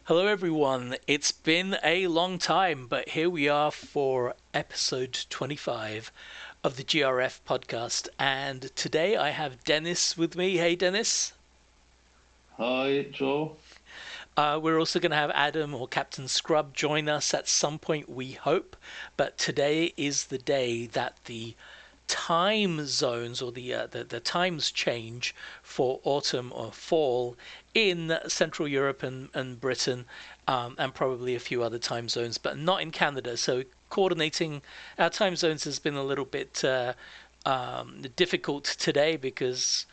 Hello, everyone. It's been a long time, but here we are for episode 25 of the GRF podcast. And today I have Denis with me. Hey, Denis. Hi, Joe. We're also going to have Adam or Captain Scrub join us at some point, we hope. But today is the day that the time zones or the times change for autumn or fall in Central Europe and Britain, and probably a few other time zones, but not in Canada. So coordinating our time zones has been a little bit difficult today because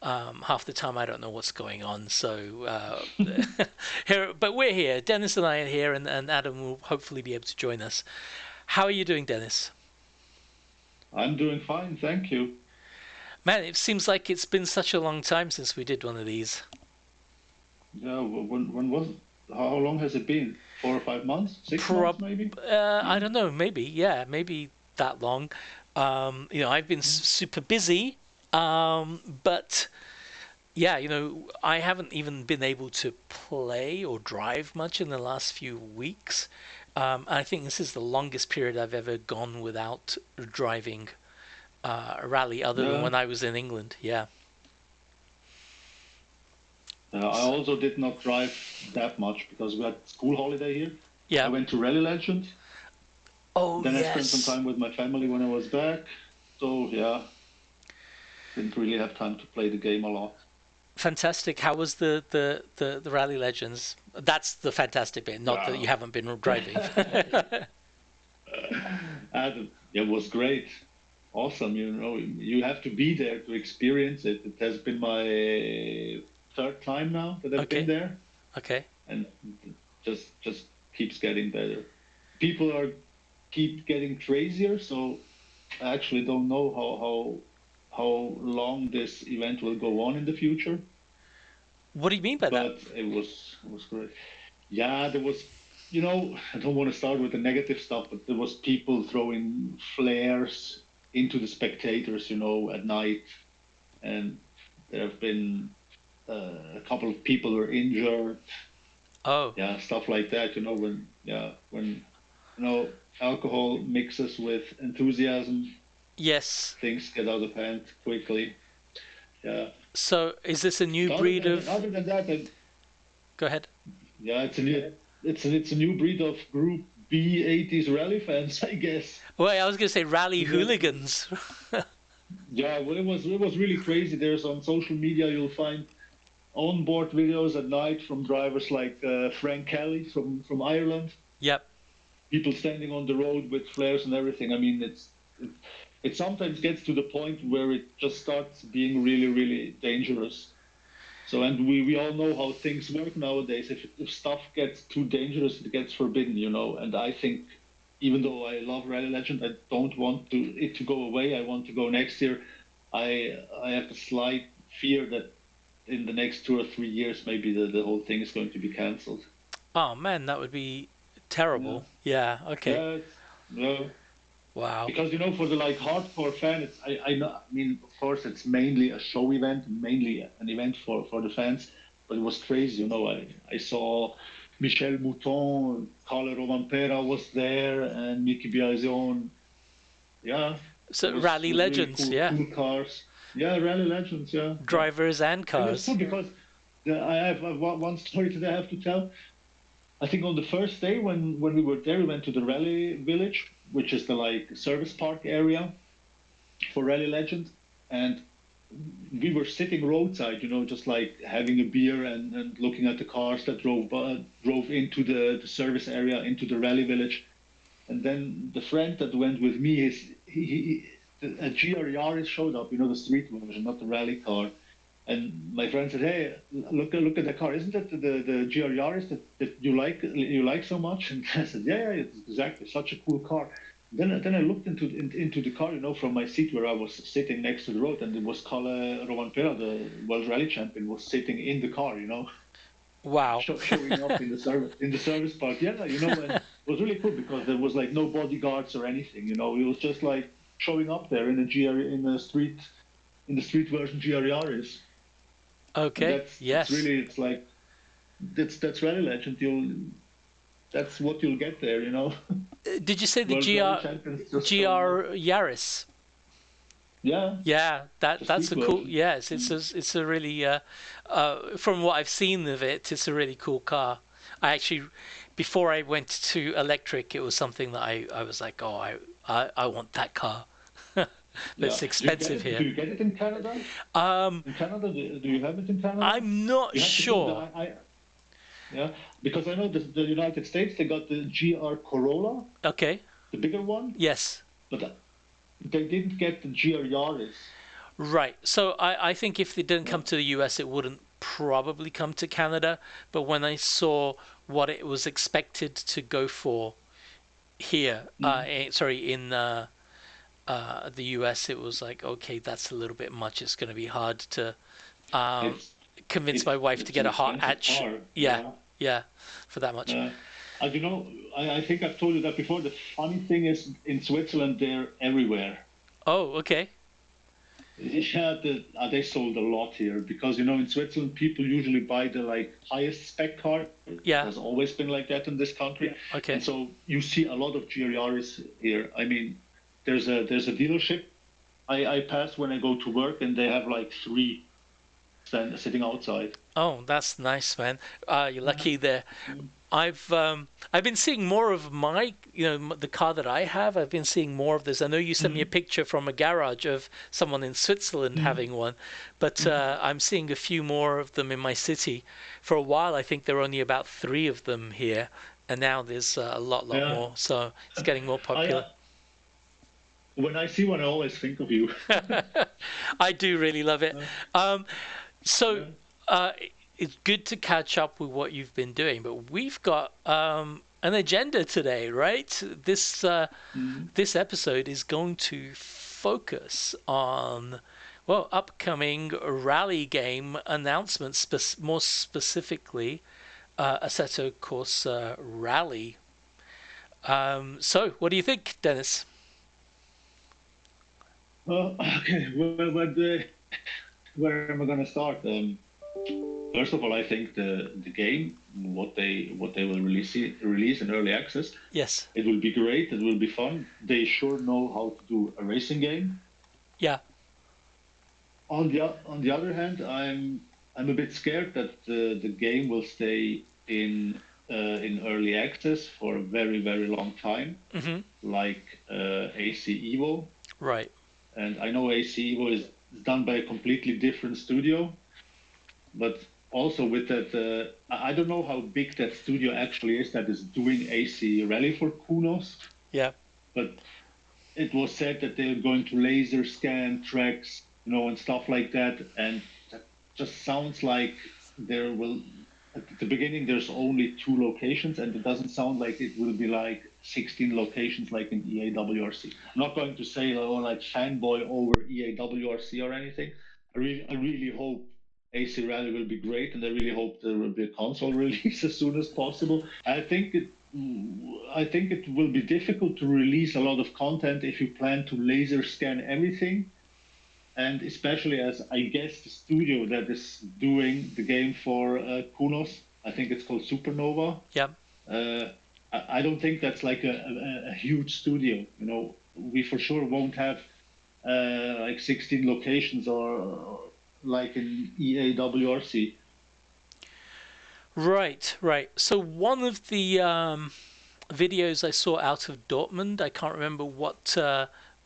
half the time I don't know what's going on. So here, but we're here. Denis and I are here, and Adam will hopefully be able to join us. How are you doing, Denis? I'm doing fine, thank you. Man, it seems like it's been such a long time since we did one of these. Yeah, when was how long has it been? 4 or 5 months? 6 months Prob, maybe? I Yeah. don't know, maybe, yeah, maybe that long. I've been Yeah. super busy, but yeah, I haven't even been able to play or drive much in the last few weeks. I think this is the longest period I've ever gone without driving a rally, other than Yeah. when I was in England. Yeah. I So, also did not drive that much because we had school holiday here. I yeah. went to Rally Legend. Oh Then I spent some yes. time with my family when I was back. So yeah, didn't really have time to play the game a lot. Fantastic. How was the Rally Legends? That's the fantastic bit, not that you Wow. haven't been driving. And it was great. Awesome. You have to be there to experience it. It has been my third time now that I've been Okay, there, okay. and just keeps getting better. People are keep getting crazier, so I actually don't know how long this event will go on in the future. What do you mean by that? But it was great. Yeah, there was, I don't want to start with the negative stuff, but there was people throwing flares into the spectators, at night, and there have been a couple of people were injured. Oh, Yeah, stuff like that. When alcohol mixes with enthusiasm, yes. things get out of hand quickly. Yeah, So is this a new but other breed than of? other than that, Go ahead. yeah, it's a new breed of Group B '80s rally fans, I guess. Well, I was going to say rally You know, hooligans. yeah, well, it was really crazy. There's on social media you'll find onboard videos at night from drivers like Frank Kelly from Ireland. Yep. People standing on the road with flares and everything. I mean, it sometimes gets to the point where it just starts being really really dangerous. So, and we all know how things work nowadays. If stuff gets too dangerous, it gets forbidden. And I think, even though I love Rally Legend, I don't want it to go away. I want to go next year. I have a slight fear that in the next 2 or 3 years, maybe the whole thing is going to be cancelled. Oh man, that would be Yeah, terrible. Yeah. Okay. yeah, yeah. Wow. Because for the like hardcore fan, I know. I mean, of course, it's mainly a show event, mainly an event for the fans. But it was crazy. I saw Michel Mouton, Carlo Rovanpera was there, and Mickey Biasion. Yeah, it So was rally was really legends. cool, Yeah. cool cars. Yeah, rally legends. Yeah, yeah. Drivers and And it's cars. cool because I have one story that I have to tell. I think on the first day when we were there, we went to the rally village, which is the like service park area for Rally Legend, and we were sitting roadside, just like having a beer and looking at the cars that drove into the service area, into the rally village. And then the friend that went with me, a GR Yaris showed up, the street version, not the rally car. And my friend said, "Hey, look at the car! Isn't that the GR Yaris that you like so much?" And I said, "Yeah, yeah, it's exactly such a cool car." Then I looked into the car, from my seat where I was sitting next to the road, and it was Kalle Rovanpera, the world rally champion, was sitting in the car, Wow. showing up in the service park. Yeah, and it was really cool because there was like no bodyguards or anything. It was just like showing up there in the street version GR Yaris. And Okay. it's Yes. really, it's like, that's Rally Legend. That's what you'll get there. Did you say the World Rally Champions just showing off. GR Yaris? Yeah, Yeah, the that's street a cool. version. Yes, it's a really from what I've seen of it, it's a really cool car. I actually, before I went to electric, it was something that I was like, oh, I want that car, but Yeah. it's Do you get expensive it? Do here. you get it in Canada? Um, In Canada, do you have it in Canada? I'm not You have to go. sure. Yeah, because I know the United States they got the GR Corolla, Okay. the bigger one, Yes. but they didn't get the GR Yaris. Right. So I think if it didn't come to the US, it wouldn't probably come to Canada. But when I saw what it was expected to go for here, Mm. sorry, in the US, it was like, okay, that's a little bit much. It's going to be hard to um, It's convince my wife to it's get an a hot expensive hatch. car. Yeah, Yeah. yeah, for that much. Uh, you know, I think I've told you that before. The funny thing is, in Switzerland, they're everywhere. Oh, okay. Yeah, they sold a lot here because in Switzerland people usually buy the highest spec car. It Yeah. has always been like that in this country, and Okay. so you see a lot of GRRs here. I mean, there's a dealership I pass when I go to work, and they have like three sitting outside. Oh, that's nice, man. You're Yeah. lucky there. Mm. I've been seeing more of the car that I have. I've been seeing more of this. I know you sent me a Mm. picture from a garage of someone in Switzerland Mm. having one, but Mm. I'm seeing a few more of them in my city. For a while, I think there were only about three of them here, and now there's a lot Yeah, more. So it's getting more I popular. when I see one, I always think of you. I do really love it. Uh, Um, so yeah. uh, it's good to catch up with what you've been doing, but we've got an agenda today, right? Mm. This episode is going to focus on upcoming rally game announcements, more specifically Assetto Corsa Rally. So, what do you think, Dennis? Okay, where am I going to start? First of all, I think the game, what they will release in early access, Yes. it will be great. It will be fun. They sure know how to do a racing game. Yeah. On the other hand, I'm a bit scared that the game will stay in early access for a very very long time, Hmm. like AC Evo. Right. And I know AC Evo is done by a completely different studio, but also with that, I don't know how big that studio actually is that is doing AC Rally for Kunos, Yeah. but it was said that they're going to laser scan tracks, and stuff like that, and that just sounds like there will. At the beginning, there's only two locations, and it doesn't sound like it will be like 16 locations like in EAWRC. I'm not going to say like fanboy over EAWRC or anything. I really hope AC Rally will be great, and I really hope there will be a console release as soon as possible. I think it will be difficult to release a lot of content if you plan to laser scan everything, and especially as I guess the studio that is doing the game for Kunos, I think it's called Supernova. Yeah. Uh, I don't think that's like a huge studio. We for sure won't have like 16 locations or like in EAWRC. Right, right. So one of the videos I saw out of Dortmund, I can't remember what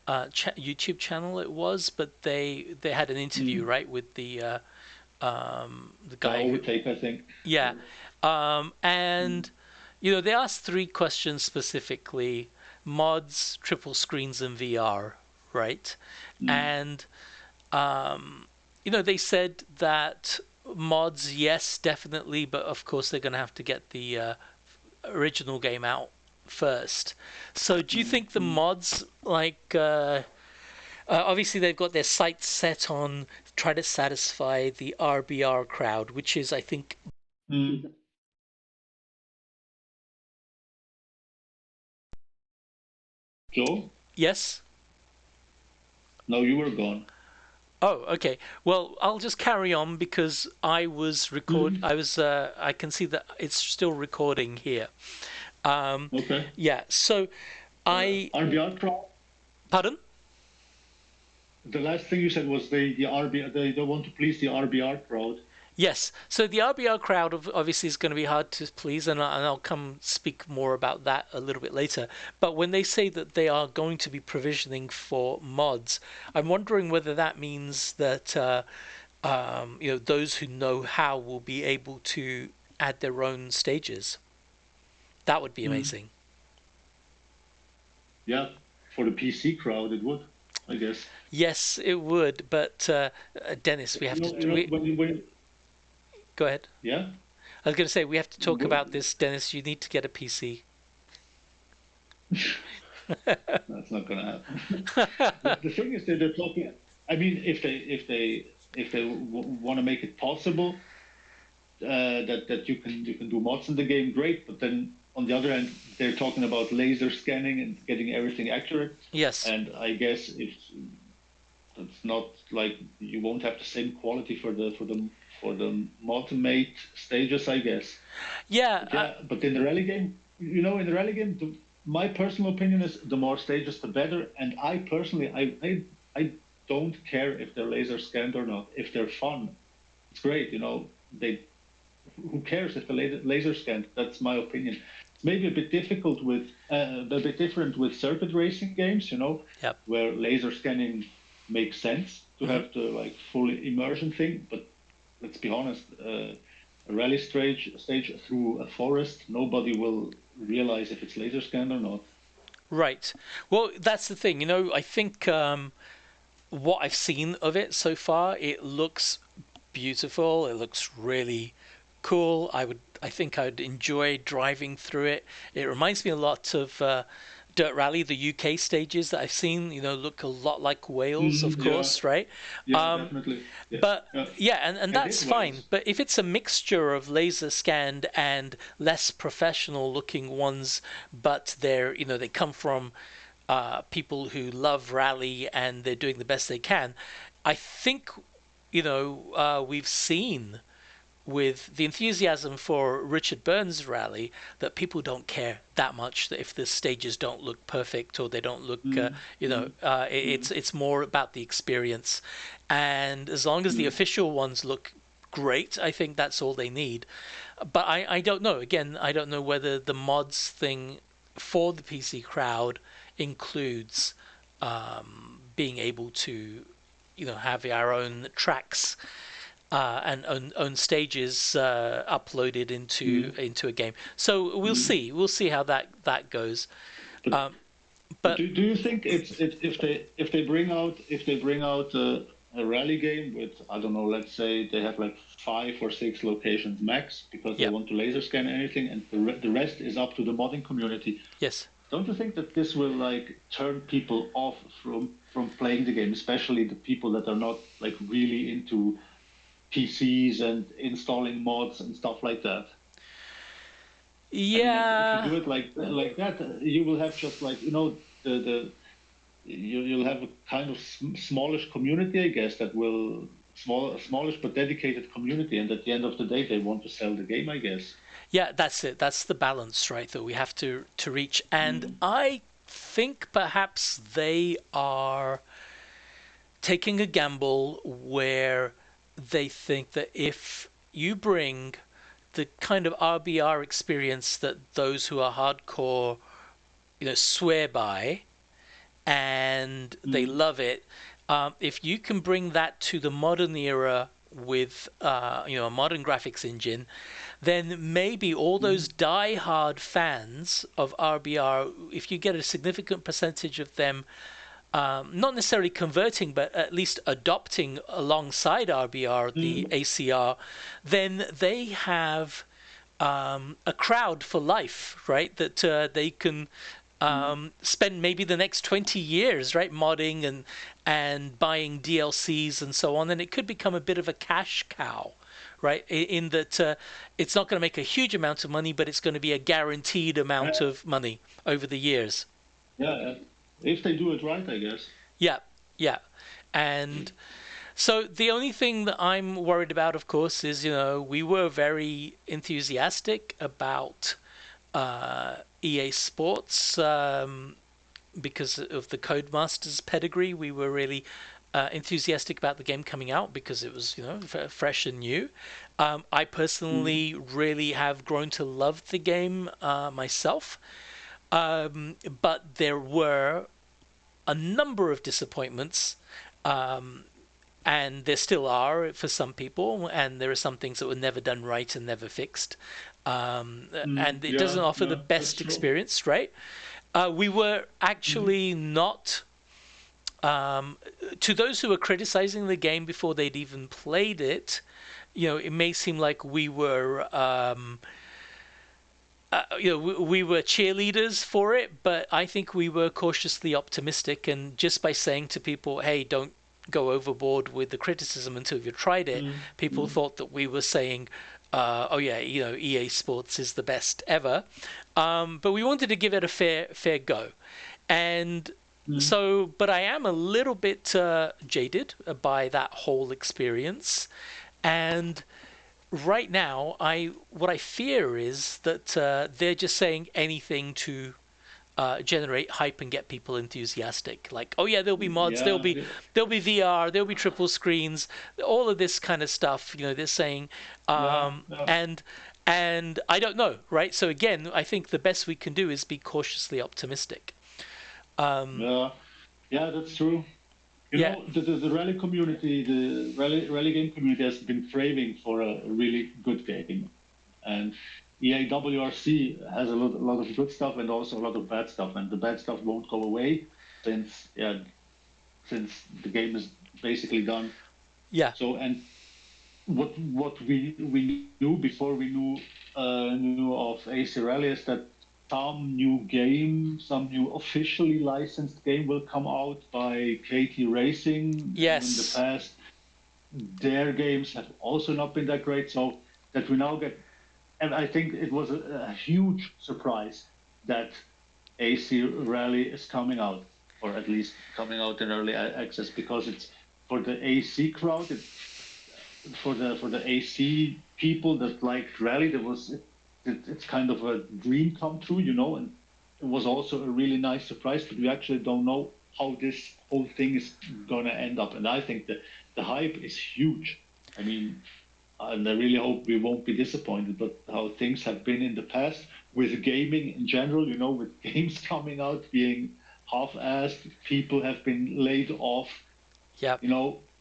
YouTube channel it was, but they had an interview, Mm. right, with the The guy who, overtake, I think. yeah, Mm. and they asked three questions specifically: mods, triple screens, and VR, right? Mm. And they said that mods, yes, definitely, but of course they're going to have to get the original game out first. So, do you Mm. think the mods, obviously they've got their sights set on try to satisfy the RBR crowd, which is, I think, Mm. Joe? yes. No, you were gone. Oh, okay. Well, I'll just carry on because I was record. Mm-hmm. I was. I can see that it's still recording here. Um, Okay. yeah. So I. RBR crowd. Pardon? The last thing you said was the RBR. They don't want to please the RBR crowd. Yes. So the RBR crowd obviously is going to be hard to please, and I'll come speak more about that a little bit later. But when they say that they are going to be provisioning for mods, I'm wondering whether that means that those who know how will be able to add their own stages. That would be Mm. amazing. Yeah, for the PC crowd, it would, I guess. Yes, it would. But Dennis, we have to. Go ahead. Yeah. I was going to say we have to talk about this, Dennis. You need to get a PC. That's not going to happen. The thing is that they're talking. I mean, if they want to make it possible that you can do mods in the game, great. But then on the other hand, they're talking about laser scanning and getting everything accurate. Yes. And I guess it's not like you won't have the same quality for the mod-made stages, I guess. Yeah. But in the rally game, in the rally game, my personal opinion is the more stages, the better. And I personally, I don't care if they're laser scanned or not. If they're fun, it's great. They who cares if they're laser scanned? That's my opinion. It's maybe a bit different with circuit racing games. Yep. Where laser scanning makes sense to have the full immersion thing. But let's be honest. A rally stage through a forest, nobody will realize if it's laser scanned or not. Right. Well, that's the thing. I think what I've seen of it so far, it looks beautiful. It looks really cool. I think I'd enjoy driving through it. It reminds me a lot of Dirt Rally, the UK stages that I've seen. Look a lot like Wales, of Yeah, course, right? yeah, definitely. Yeah, But yeah. yeah, and I did that's fine. Wales. But if it's a mixture of laser scanned and less professional looking ones, but they come from people who love rally and they're doing the best they can, I think we've seen with the enthusiasm for Richard Burns' rally that people don't care that much that if the stages don't look perfect or they don't look, Mm, mm, mm, it's more about the experience. And as long as the mm, official ones look great, I think that's all they need. But I don't know. Again, I don't know whether the mods thing for the PC crowd includes being able to, have our own tracks and own stages uploaded into mm, into a game. So we'll mm. see. We'll see how that goes. But Um, but but do you think if they bring out a rally game with, I don't know, let's say they have 5 or 6 locations max because they yeah, want to laser scan anything, and the rest is up to the modding community. yes. Don't you think that this will turn people off from playing the game, especially the people that are not really into PCs and installing mods and stuff like that? I mean, if you Yeah, do it like that, you will have just the you'll have a kind of smallish community, I guess, that will smallish but dedicated community, and at the end of the day, they want to sell the game, I guess. yeah. That's it. That's the balance, right? That we have to reach. And Mm, I think perhaps they are taking a gamble where they think that if you bring the kind of RBR experience that those who are hardcore, swear by, and they mm, love it. If you can bring that to the modern era with a modern graphics engine, then maybe all those mm, die-hard fans of RBR, if you get a significant percentage of them, not necessarily converting, but at least adopting alongside RBR the mm, ACR, then they have a crowd for life, right? That they can mm. spend maybe the next 20 years, right, modding and buying DLCs and so on, and it could become a bit of a cash cow, right? In that it's not going to make a huge amount of money, but it's going to be a guaranteed amount Yeah, of money over the years. yeah, if they do it right, I guess. Yeah, yeah, and So the only thing that I'm worried about, of course, is we were very enthusiastic about EA Sports because of the Codemasters pedigree. We were really enthusiastic about the game coming out because it was fresh and new. I Mm, personally really have grown to love the game myself, but there were a number of disappointments, and there still are for some people, and there are some things that were never done right and never fixed. And it doesn't yeah, offer the yeah, that's best true. experience, right? We were Mm, actually not. To those who were criticizing the game before they'd even played it, it may seem like we were we were cheerleaders for it, but I think we were cautiously optimistic. And just by saying to people, hey, don't go overboard with the criticism until you've tried it, mm, people mm, thought that we were saying, oh yeah, EA Sports is the best ever. But we wanted to give it a fair go. And mm. so, but I am a little bit jaded by that whole experience. And right now, what I fear is that they're just saying anything to generate hype and get people enthusiastic. Like, oh yeah, there'll be mods, Yeah, there'll be VR, there'll be triple screens, all of this kind of stuff. They're saying, yeah, um, yeah, and and I don't know, right? So again, I think the best we can do is be cautiously optimistic. Um, yeah, yeah. That's true. yeah, The rally community, the rally game community has been craving for a really good game, and EAWRC has a lot of good stuff and also a lot of bad stuff, and the bad stuff won't go away since since the game is basically done. yeah, So and what we knew before we knew of AC Rally is that some new officially licensed game will come out by KT Racing, and in the yes, past their games have also not been that great. So that we now get, and I think it was a huge surprise that AC Rally is coming out, or at least coming out in early access, because it's for the AC crowd. For the AC people that liked rally, it's kind of a dream come true, and it was also a really nice surprise. But we actually don't know how this whole thing is gonna end up, and I think that the hype is huge. I mean, and I really hope we won't be disappointed. But how things have been in the past with gaming in general, with games coming out being half-assed, people have been laid off. yeah.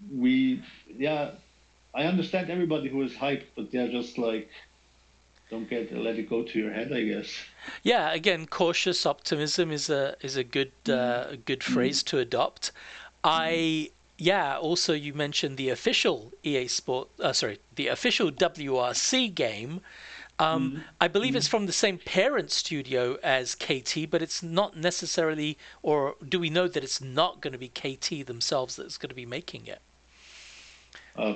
We yeah, I understand everybody who is hyped, but they're just like, don't let it go to your head, I guess. Yeah, again, cautious optimism is a Mm, good mm, phrase to adopt. I Yeah. Also, you mentioned the official EA Sport, sorry, the official WRC game. mm, I believe it's mm. from the same parent studio as KT, but it's not necessarily, or do we know that it's not going to be KT themselves that's going to be making it? Uh,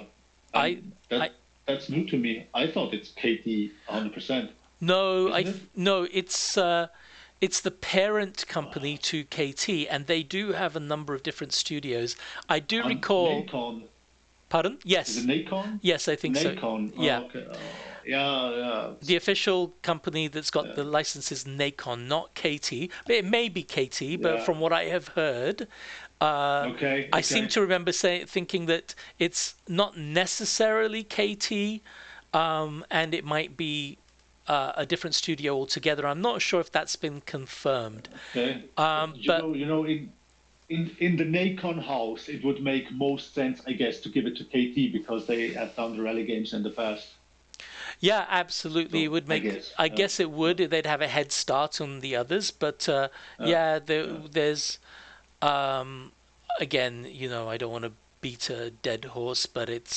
I, and I that's new to me. I thought it's KT 100%, no, isn't it? no, it's the parent company to KT, and they do have a number of different studios. I do On recall. Nacon. Pardon? Is it Yes, Nacon? yes, I think so. Nacon. Yeah, Oh, okay. Oh, yeah, yeah. the official company that's got Yeah. the license is Nacon, not KT. But it may be KT. But Yeah. from what I have heard, uh, Okay, I seem okay. to remember thinking that it's not necessarily KT, and it might be a different studio altogether. I'm not sure if that's been confirmed. Okay. But But in the Nacon house, it would make most sense, I guess, to give it to KT because they have done the rally games in the past. yeah, absolutely, it So would I make. guess, I guess it would. They'd have a head start on the others. But yeah, yeah, yeah, there's um, again, I don't want to beat a dead horse, but it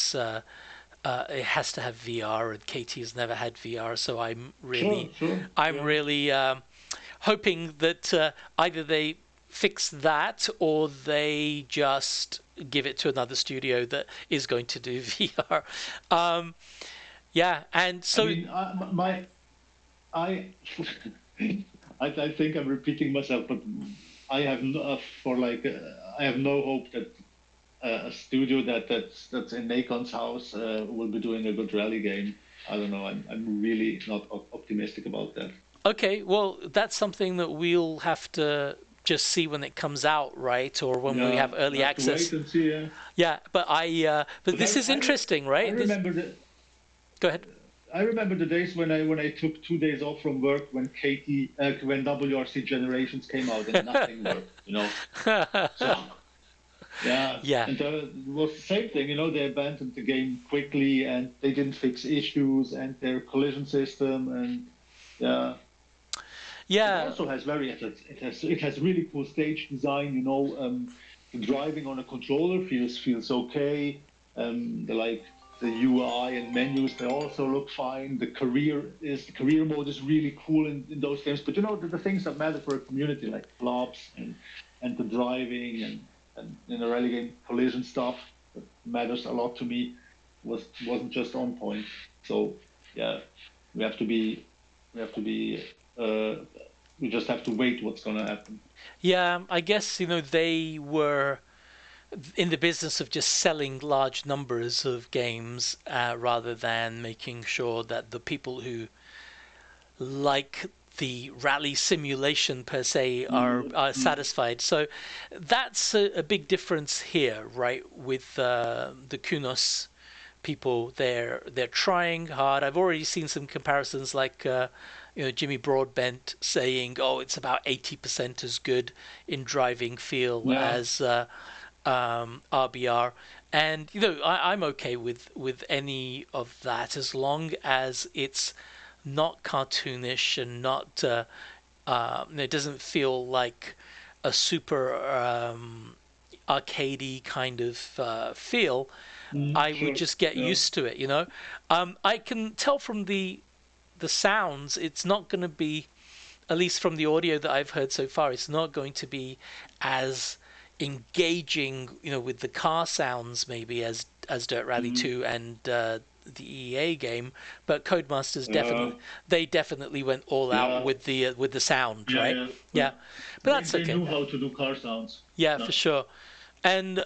has to have VR, and KT has never had VR, so sure, sure, I'm yeah. really hoping that either they fix that or they just give it to another studio that is going to do VR. Um, yeah, and I so mean, I, I think I'm repeating myself, but I have no, I have no hope that a studio that's in Nakon's house will be doing a good rally game. I don't know. I'm really not optimistic about that. Okay, well, that's something that we'll have to just see when it comes out, right? Or when we Yeah, have we early have to wait access. and see. Yeah, but But this is interesting, I right? This. remember the Go ahead. I remember the days when I took 2 days off from work when when WRC Generations came out and nothing worked. So yeah, Yeah. and it was the same thing. They abandoned the game quickly and they didn't fix issues and their collision system and yeah. It Yeah. also has it has really cool stage design. The driving on a controller feels okay. The UI and menus, they also look fine. The career mode is really cool in those games. But the things that matter for a community like flops and the driving and in a rally game collision stuff that matters a lot to me wasn't just on point. So yeah, we have to be we have to be uh, we just have to wait what's going to happen. Yeah, I guess, they were in the business of just selling large numbers of games rather than making sure that the people who like the rally simulation per se are Mm-hmm. satisfied. So that's a big difference here, right? With the Kunos people, they're trying hard. I've already seen some comparisons, like Jimmy Broadbent saying, "Oh, it's about 80% as good in driving feel Yeah. as RBR." And I'm okay with any of that as long as it's not cartoonish and not it doesn't feel like a super arcadey kind of feel. I would Sure. just get Yeah. used to it. I can tell from the sounds, it's not going to be, at least from the audio that I've heard so far, it's not going to be as engaging, with the car sounds maybe as Dirt Rally Mm-hmm. 2 and the EA game. But Codemasters Yeah. definitely went all out Yeah. with the sound, Yeah. right? Yeah. Yeah, but They, that's they okay. knew how to do car sounds. Yeah, Yeah. for sure. And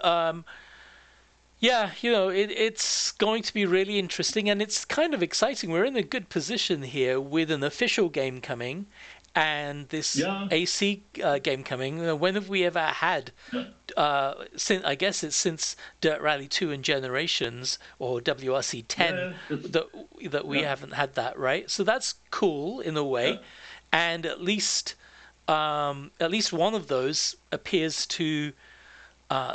yeah, it's going to be really interesting and it's kind of exciting. We're in a good position here with an official game coming and this Yeah. AC game coming. When have we ever had? Yeah. Since I guess it's since Dirt Rally 2 and Generations or WRC 10 Yeah. That's, that that we yeah. haven't had that, right? So that's cool in a Yeah. way, and at least one of those appears to uh,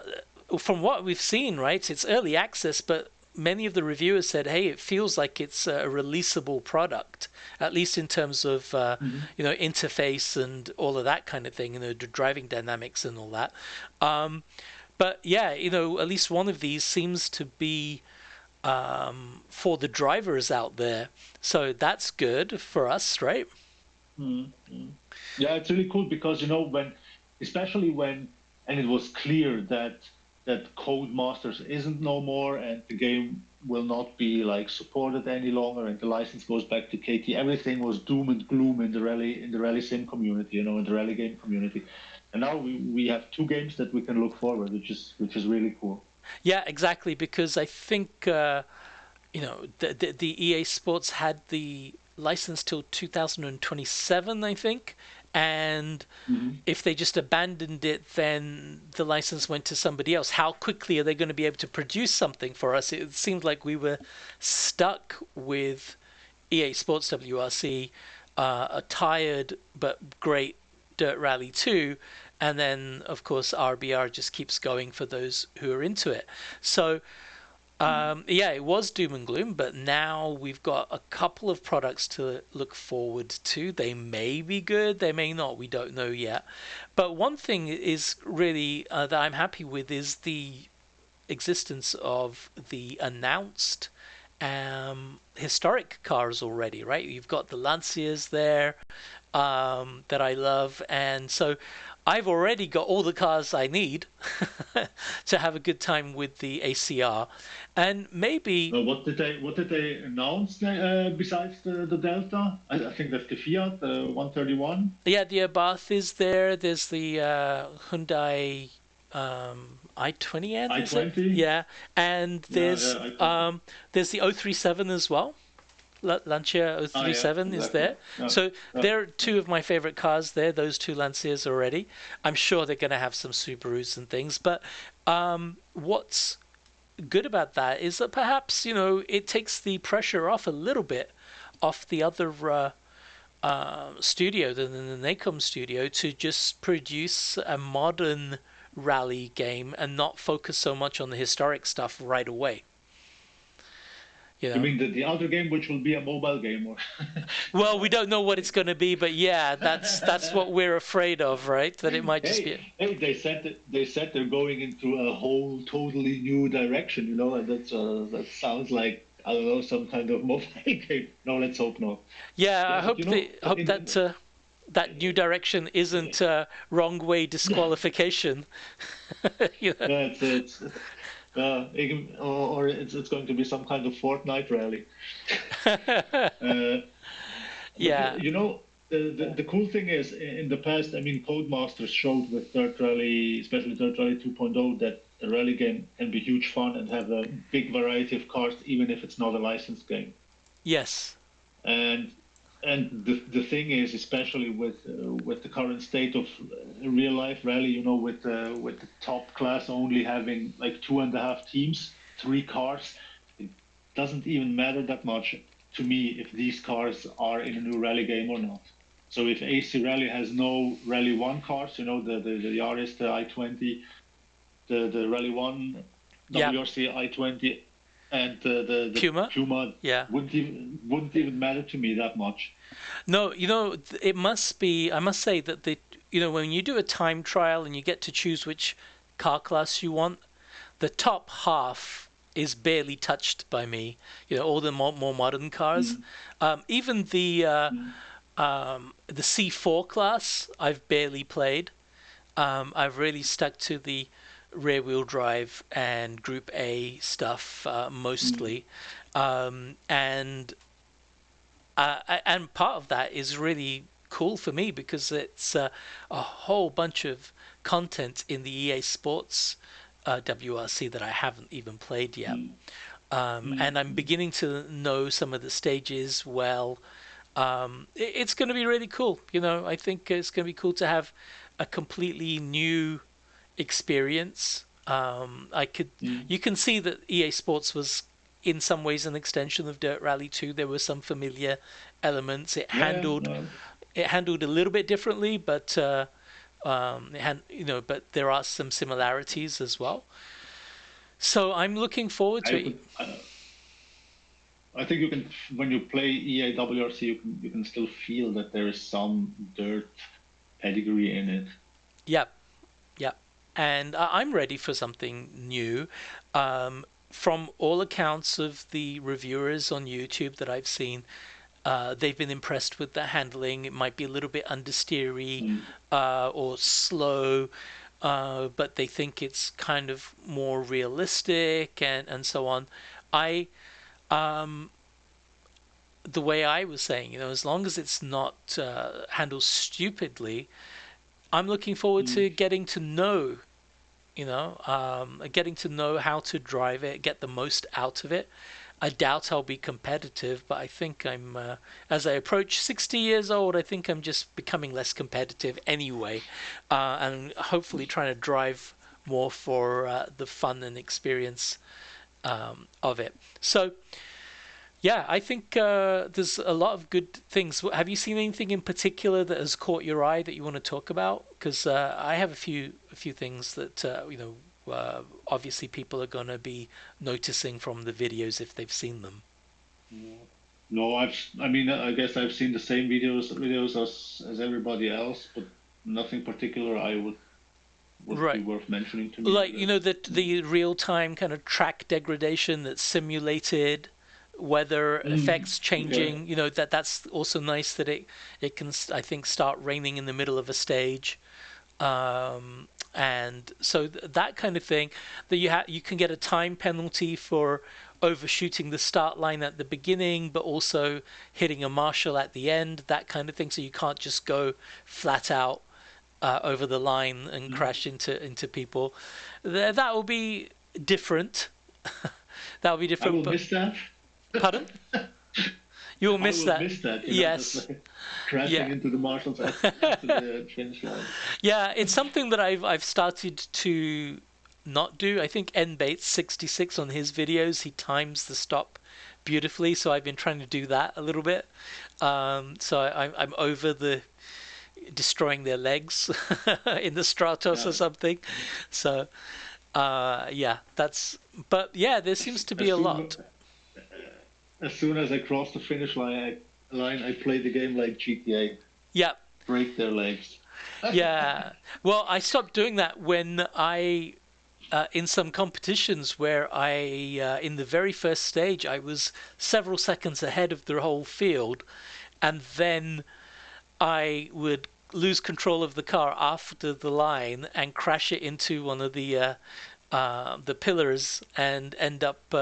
from what we've seen, right? It's early access, but many of the reviewers said, "Hey, it feels like it's a releasable product, at least in terms of Mm-hmm. interface and all of that kind of thing, the driving dynamics and all that." Um, but yeah, at least one of these seems to be for the drivers out there, so that's good for us, right? Mm-hmm. Yeah, it's really cool because especially when, and it was clear that Codemasters isn't no more, and the game will not be like supported any longer, and the license goes back to KT. Everything was doom and gloom in the rally sim community, in the rally game community, and now we have two games that we can look forward, which is really cool. Yeah, exactly. Because I think the EA Sports had the license till 2027, I think, and Mm-hmm. if they just abandoned it, then the license went to somebody else. How quickly are they going to be able to produce something for us? It seemed like we were stuck with EA Sports WRC, a tired but great Dirt Rally 2, and then of course RBR just keeps going for those who are into it. So yeah, it was doom and gloom, but now we've got a couple of products to look forward to. They may be good, they may not, we don't know yet. But one thing is really that I'm happy with is the existence of the announced historic cars already, right? You've got the Lanciers there that I love, and so I've already got all the cars I need to have a good time with the ACR, and maybe What did they announce besides the Delta? I think that's the Fiat 131. yeah, the Abarth is there. There's the Hyundai. I-20N, is it? I-20. Yeah, and Yeah, yeah, I-20. there's the 037 as well. Lancia Ah, yeah, 037 is exactly. there. Yeah, So yeah. they're two of my favorite cars there, those two Lancias already. I'm sure they're going to have some Subarus and things. But what's good about that is that perhaps, it takes the pressure off a little bit off the other studio, the Nacom studio, to just produce a modern rally game and not focus so much on the historic stuff right away. You You know, mean the other game, which will be a mobile game, or? well, we don't know what it's going to be, but yeah, that's what we're afraid of, right? That it might just be. Hey, they said they're going into a whole totally new direction, and that sounds like, I don't know, some kind of mobile game. No, let's hope not. Yeah, I Yeah, but hope that that new direction isn't wrong way disqualification. you know? yeah, or it's going to be some kind of Fortnite rally. Uh, but Yeah, the cool thing is, in the past, I mean, Codemasters showed with Dirt Rally, especially Dirt Rally 2.0, that a rally game can be huge fun and have a big variety of cars, even if it's not a licensed game. yes, And the thing is, especially with the current state of real life rally, with the top class only having like 2.5 teams, 3 cars, it doesn't even matter that much to me if these cars are in a new rally game or not. So if AC Rally has no Rally One cars, the Yaris, the I-20, the Rally One, yeah, WRC I-20, and the Puma, Puma, yeah. wouldn't even matter to me that much. No, it must be. I must say that when you do a time trial and you get to choose which car class you want, the top half is barely touched by me. All the more modern cars, Mm, even mm, the C4 class, I've barely played. I've really stuck to the rear wheel drive and Group A stuff mm, mostly, and part of that is really cool for me because it's a whole bunch of content in the EA Sports WRC that I haven't even played yet. mm, And I'm mm. beginning to know some of the stages well. It's going to be really cool. I think it's going to be cool to have a completely new experience. Mm. You can see that EA Sports was in some ways an extension of Dirt Rally 2. There were some familiar elements. It Yeah, handled yeah. it handled a little bit differently, but but there are some similarities as well. So I'm looking forward to I it. could. I think you can, when you play EAWRC, you can still feel that there is some dirt pedigree in it. Yeah, yeah, and I'm ready for something new. From all accounts of the reviewers on YouTube that I've seen, they've been impressed with the handling. It might be a little bit understeery Mm. or slow, but they think it's kind of more realistic and so on. I The way I was saying, as long as it's not handled stupidly, I'm looking forward Mm. to getting to know how to drive it, get the most out of it. I doubt I'll be competitive, but I think as I approach 60 years old, I think I'm just becoming less competitive anyway, and hopefully trying to drive more for the fun and experience of it. So, yeah, I think there's a lot of good things. Have you seen anything in particular that has caught your eye that you want to talk about? Because I have a few things that obviously people are going to be noticing from the videos if they've seen them. No, I mean, I guess I've seen the same videos as everybody else, but nothing particular I would be Right. worth mentioning to me. Like, the real time kind of track degradation that's simulated, weather Mm. effects Okay. changing, that's also nice that it can, I think, start raining in the middle of a stage. And so that kind of thing, that you can get a time penalty for overshooting the start line at the beginning, but also hitting a marshal at the end, that kind of thing. So you can't just go flat out over the line and crash into people. That will be different. That will be I different. will But miss that. pardon? You'll I miss will that. miss that. Just Yes. like crashing Yeah. into the marshals at the finish line. Yeah. It's something that I've started to not do. I think NBates66 on his videos, he times the stop beautifully. So I've been trying to do that a little bit. So I'm over the destroying their legs in the Stratos or Yeah. something. So yeah, that's. But yeah, there seems to be As a soon lot. as soon as I cross the finish line, I play the game like GTA. Yeah, Break their legs. yeah. Well, I stopped doing that when I. In some competitions where in the very first stage, I was several seconds ahead of the whole field, and then I would lose control of the car after the line and crash it into one of the pillars and end up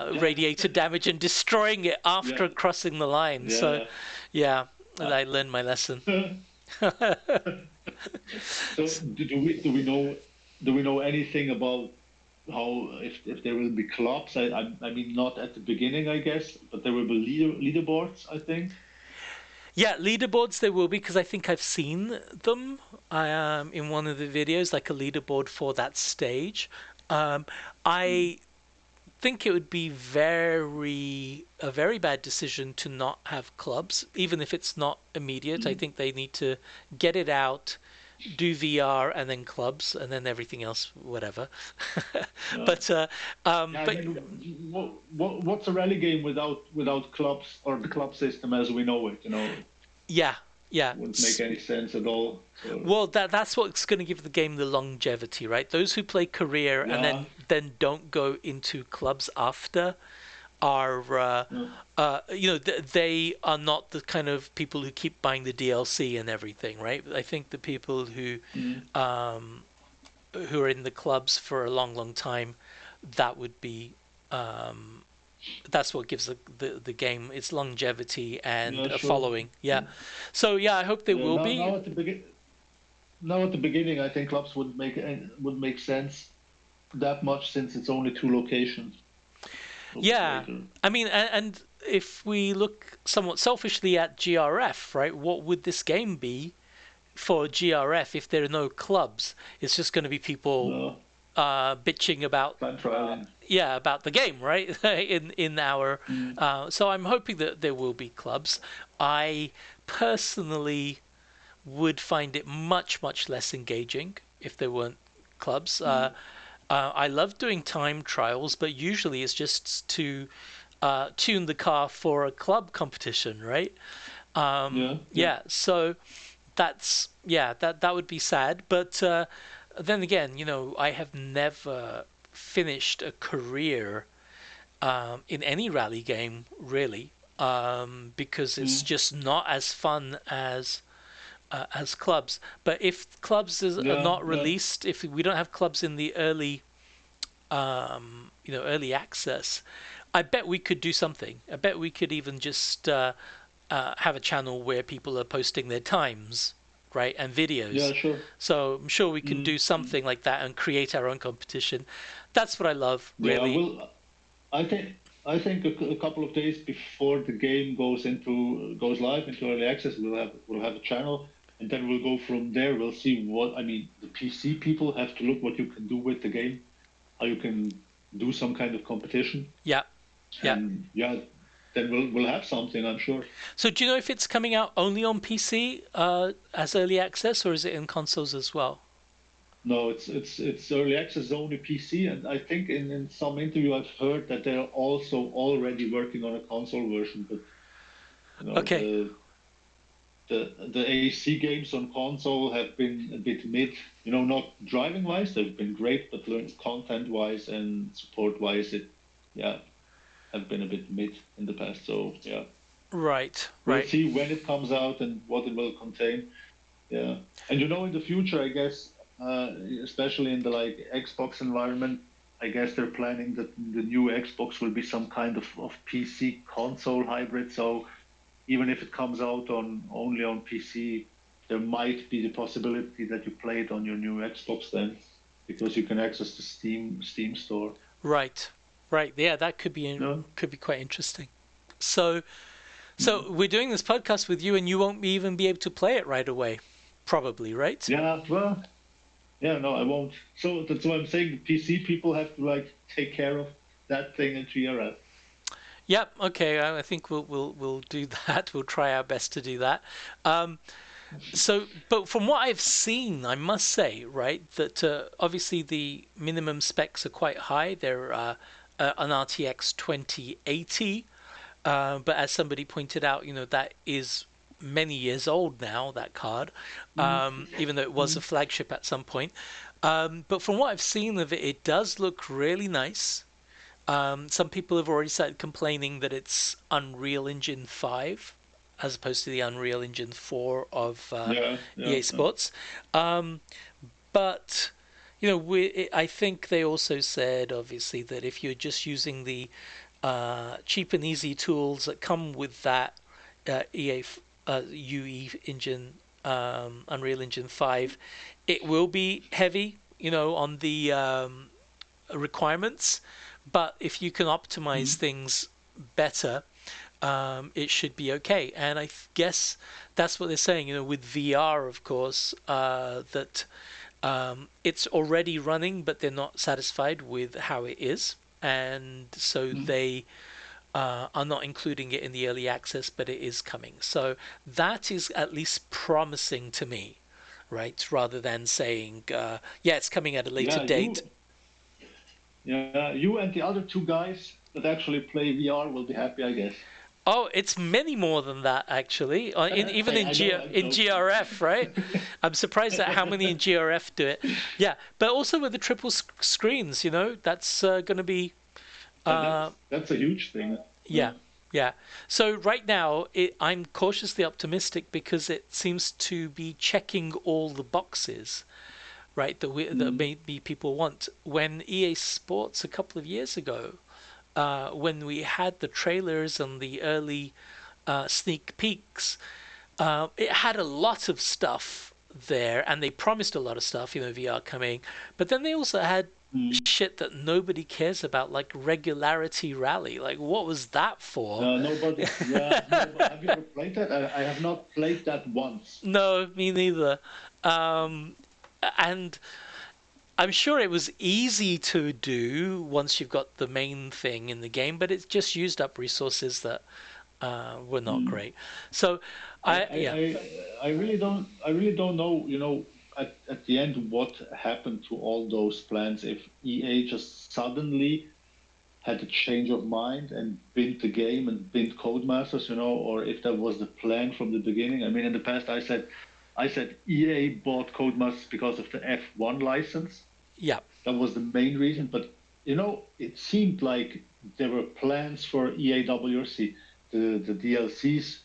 Yeah, radiator damage and destroying it yeah, after crossing the line. So, yeah. yeah, Uh, I learned my lesson. so do we know anything about how if there will be clubs? I mean not at the beginning, I guess, but there will be leaderboards, I think. Yeah, leaderboards there will be because I think I've seen them in one of the videos, like a leaderboard for that stage. Mm. I think it would be a very bad decision to not have clubs, even if it's not immediate. I Mm. think they need to get it out, do VR, and then clubs, and then everything else, whatever. Yeah. but Yeah, I but mean, what's a rally game without clubs or the club system as we know it? yeah, yeah. Wouldn't make any sense at all. So Well, that's what's going to give the game the longevity, right? Those who play career and yeah, then don't go into clubs after are yeah, they are not the kind of people who keep buying the DLC and everything, right? I think the people mm, um, who are in the clubs for a long time, that would be um, that's what gives the game its longevity and yeah, a sure. following. Yeah. Yeah. So yeah, I hope there Yeah, will now, be. now at the beginning, I think clubs would make sense that much since it's only two locations. But Yeah. later, I mean, and if we look somewhat selfishly at GRF, right? What would this game be for GRF if there are no clubs? It's just going to be people no, bitching about time trialing. yeah about the game, right? in our Mm, so I'm hoping that there will be clubs. I personally would find it much less engaging if there weren't clubs. mm, I love doing time trials, but usually it's just to tune the car for a club competition, right? yeah, yeah. Yeah, so that would be sad. But then again, I have never finished a career in any rally game really, because it's Mm, just not as fun as clubs. But if clubs are yeah, not yeah. released, if we don't have clubs in the early access, I bet we could do something. I bet we could even just have a channel where people are posting their times, right, and videos. Yeah, sure. So I'm sure we can Mm, do mm. something like that and create our own competition. That's what I love, Yeah, really. I think a couple of days before the game goes live into early access, we'll have a channel, and then we'll go from there. We'll see what I mean. The PC people have to look what you can do with the game, how you can do some kind of competition, Yeah, yeah. and yeah, then we'll have something, I'm sure. So do you know if it's coming out only on PC as early access, or is it in consoles as well? No, it's early access only PC, and I think in some interview I've heard that they're also already working on a console version, but you know Okay, the AC games on console have been a bit mid. Not driving wise, they've been great, but content wise and support wise, yeah, have been a bit mid in the past. So yeah, right, we'll right. see when it comes out and what it will contain. Yeah, and in the future, I guess, especially in the like Xbox environment, I guess they're planning that the new Xbox will be some kind of PC console hybrid. So even if it comes out only on PC, there might be the possibility that you play it on your new Xbox then, because you can access the Steam store. Right, right. Yeah, that No. could be quite interesting. So, Mhm. so we're doing this podcast with you, and you won't even be able to play it right away, probably, right? Yeah, well, yeah, no, I won't. So that's why I'm saying the PC people have to like take care of that thing in GRF. Yep. Okay. I think we'll do that. We'll try our best to do that. Um, so, but from what I've seen, I must say, right, that obviously the minimum specs are quite high. They're an RTX 2080, but as somebody pointed out, that is many years old now. That card, Mm, even though it was a mm, flagship at some point. But from what I've seen of it, it does look really nice. Some people have already started complaining that it's Unreal Engine 5 as opposed to the Unreal Engine 4 of yeah, yeah, EA yeah. Sports. Um, but I think they also said, obviously, that if you're just using the cheap and easy tools that come with that EA UE engine, Unreal Engine 5, it will be heavy, on the requirements. But if you can optimize Mm, things better, it should be okay. And I guess that's what they're saying. With VR, of course, that it's already running, but they're not satisfied with how it is, and so mm. they are not including it in the early access, but it is coming. So that is at least promising to me, right? Rather than saying, yeah, it's coming at a later Yeah, date. you and the other two guys that actually play VR will be happy, I guess. Oh, it's many more than that actually. Even I know, I'm In joking. GRF, right? I'm surprised at how many in GRF do it. Yeah, but also with the triple screens, that's going to be uh, That's a huge thing. yeah, yeah. So right now, I'm cautiously optimistic because it seems to be checking all the boxes, right? That Mm, maybe people want. When EA Sports a couple of years ago, when we had the trailers and the early sneak peeks, it had a lot of stuff there, and they promised a lot of stuff, VR coming. But then they also had mm. shit that nobody cares about, like regularity rally. Like, what was that for? Nobody. Yeah, no. Have you ever played that? I have not played that once. No, me neither. Um, and I'm sure it was easy to do once you've got the main thing in the game, but it just used up resources that were not Mm. great. So, I, yeah, I, I really don't know, at the end what happened to all those plans if EA just suddenly had a change of mind and binned the game and binned Codemasters, or if that was the plan from the beginning. I mean, in the past, I said EA bought Codemasters because of the F1 license. yeah, That was the main reason. But it seemed like there were plans for EAWRC. The DLCs,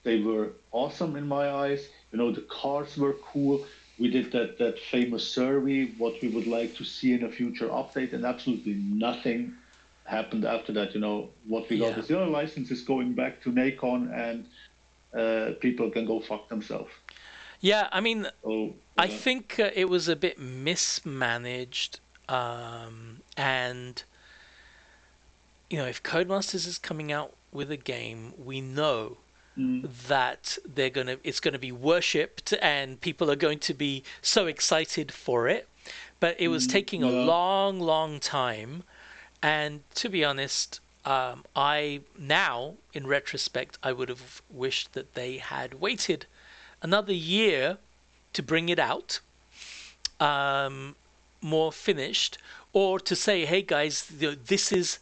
they were awesome in my eyes. The cars were cool. We did that famous survey, what we would like to see in a future update, and absolutely nothing happened after that. What we got yeah. is the other license is going back to Nacon, and people can go fuck themselves. Yeah, I mean, So I yeah. think it was a bit mismanaged. And, if Codemasters is coming out with a game, we know Mm, that it's gonna be worshipped and people are going to be so excited for it. But it was taking a yeah. long, long time. And to be honest, I now, in retrospect, I would have wished that they had waited another year to bring it out, um, more finished, or to say, hey guys, this is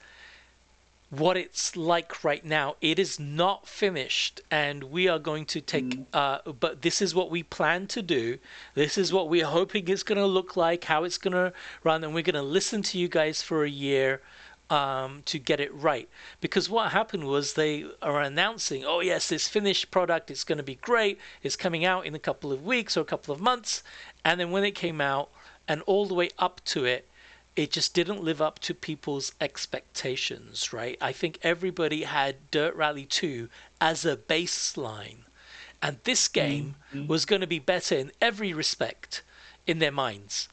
what it's like right now. It is not finished, and we are going to take, Mm, but this is what we plan to do. This is what we're hoping it's going to look like, how it's going to run, and we're going to listen to you guys for a year to get it right. Because what happened was they are announcing, oh, yes, this finished product is going to be great. It's coming out in a couple of weeks or a couple of months. And then when it came out and all the way up to it, it just didn't live up to people's expectations, right? I think everybody had Dirt Rally 2 as a baseline. And this game was going to be better in every respect in their minds.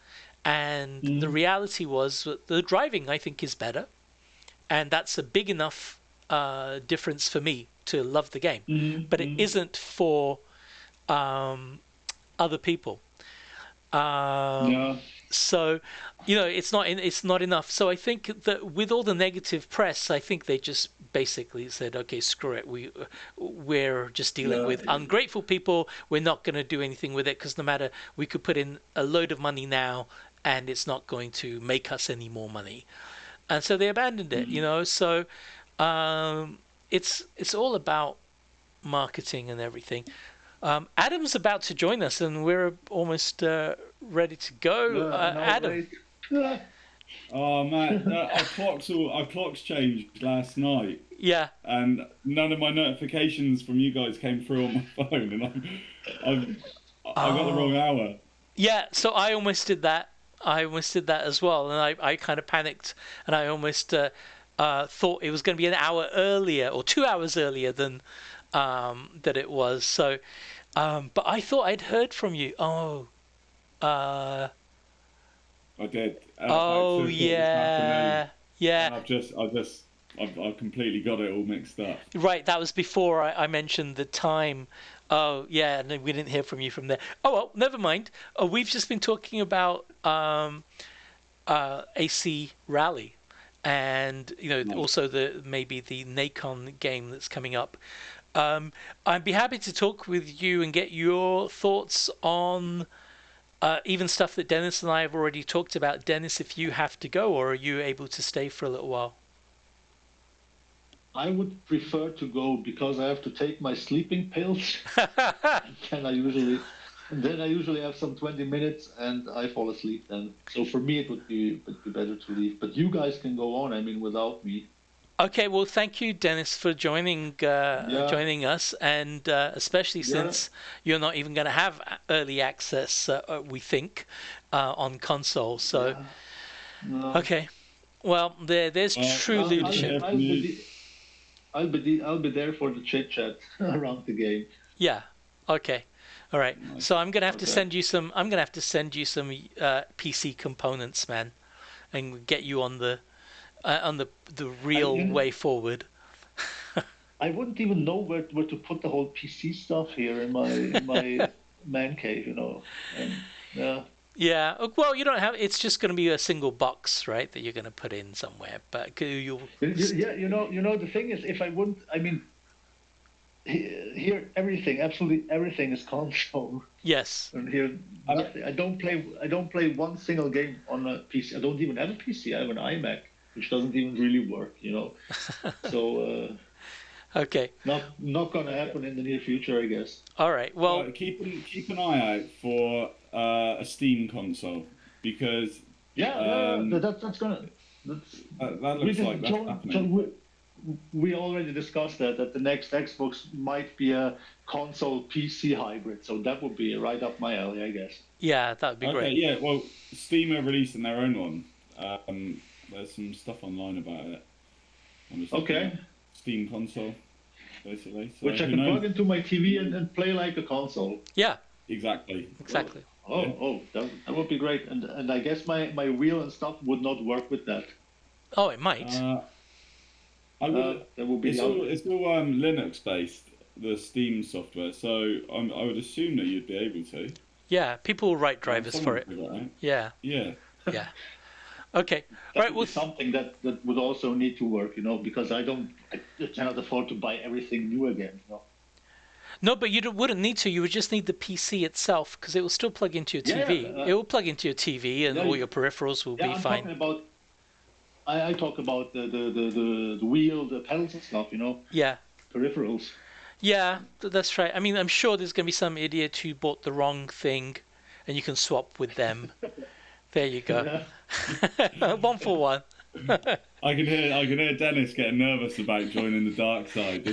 And the reality was that the driving, I think, is better. And that's a big enough difference for me to love the game. But it isn't for other people. Yeah. So, it's not enough. So I think that with all the negative press, I think they just basically said, okay, screw it. We're just dealing with ungrateful people. We're not going to do anything with it because no matter, we could put in a load of money now and it's not going to make us any more money. And so they abandoned it, So it's all about marketing and everything. Adam's about to join us, and we're almost ready to go. Adam. Oh man, our clocks changed last night. Yeah. And none of my notifications from you guys came through on my phone, and I got the wrong hour. Yeah, so I almost did that. As well, and I kind of panicked, and I almost thought it was going to be an hour earlier or 2 hours earlier than that it was. So, but I thought I'd heard from you. Oh. I did. Oh yeah, yeah. And I've completely got it all mixed up. Right, that was before I mentioned the time. Oh yeah, no, we didn't hear from you from there. Oh well, never mind. We've just been talking about AC Rally, and also maybe the Nacon game that's coming up. I'd be happy to talk with you and get your thoughts on even stuff that Dennis and I have already talked about. Dennis, if you have to go, or are you able to stay for a little while? I would prefer to go because I have to take my sleeping pills. and then I usually have some 20 minutes and I fall asleep then. So for me, it would be better to leave. But you guys can go on. I mean, without me. Okay, well, thank you, Denis, for joining us, and especially since you're not even going to have early access, we think, on console. So, okay, well, there's true leadership. I'll be there for the chit chat around the game. Yeah. Okay. All right. Nice. So I'm gonna have to send you some. I'm gonna have to send you some PC components, man, and get you on the real way forward. I wouldn't even know where to put the whole PC stuff here in my man cave, And, yeah. Well, you don't have. It's just going to be a single box, right? That you're going to put in somewhere. But you'll. Yeah. The thing is, if I wouldn't, I mean, here absolutely everything is console. Yes. And here, I don't play one single game on a PC. I don't even have a PC. I have an iMac, which doesn't even really work, So. Okay. Not going to happen in the near future, I guess. All right. Well, keep an eye out for a Steam console because that's gonna. That looks like that's happening. We already discussed that the next Xbox might be a console PC hybrid, so that would be right up my alley, I guess. Yeah, that would be great. Yeah, well, Steam are releasing their own one. There's some stuff online about it. Okay. Steam console, basically. So which I can plug into my TV and play like a console. Yeah. Exactly. That would be great. And I guess my wheel and stuff would not work with that. Oh, it might. That would be it's all Linux based, the Steam software. So I would assume that you'd be able to. Yeah, people will write drivers for it. Right? Yeah. Yeah. Yeah. Okay. That would be something that would also need to work, because I cannot afford to buy everything new again. No, but you wouldn't need to. You would just need the PC itself because it will still plug into your TV. It will plug into your TV, and all your peripherals will be fine. I talk about the wheel, the pedals and stuff, Yeah. Peripherals. Yeah, that's right. I mean, I'm sure there's going to be some idiot who bought the wrong thing, and you can swap with them. There you go. 1 for 1. I can hear Dennis getting nervous about joining the dark side.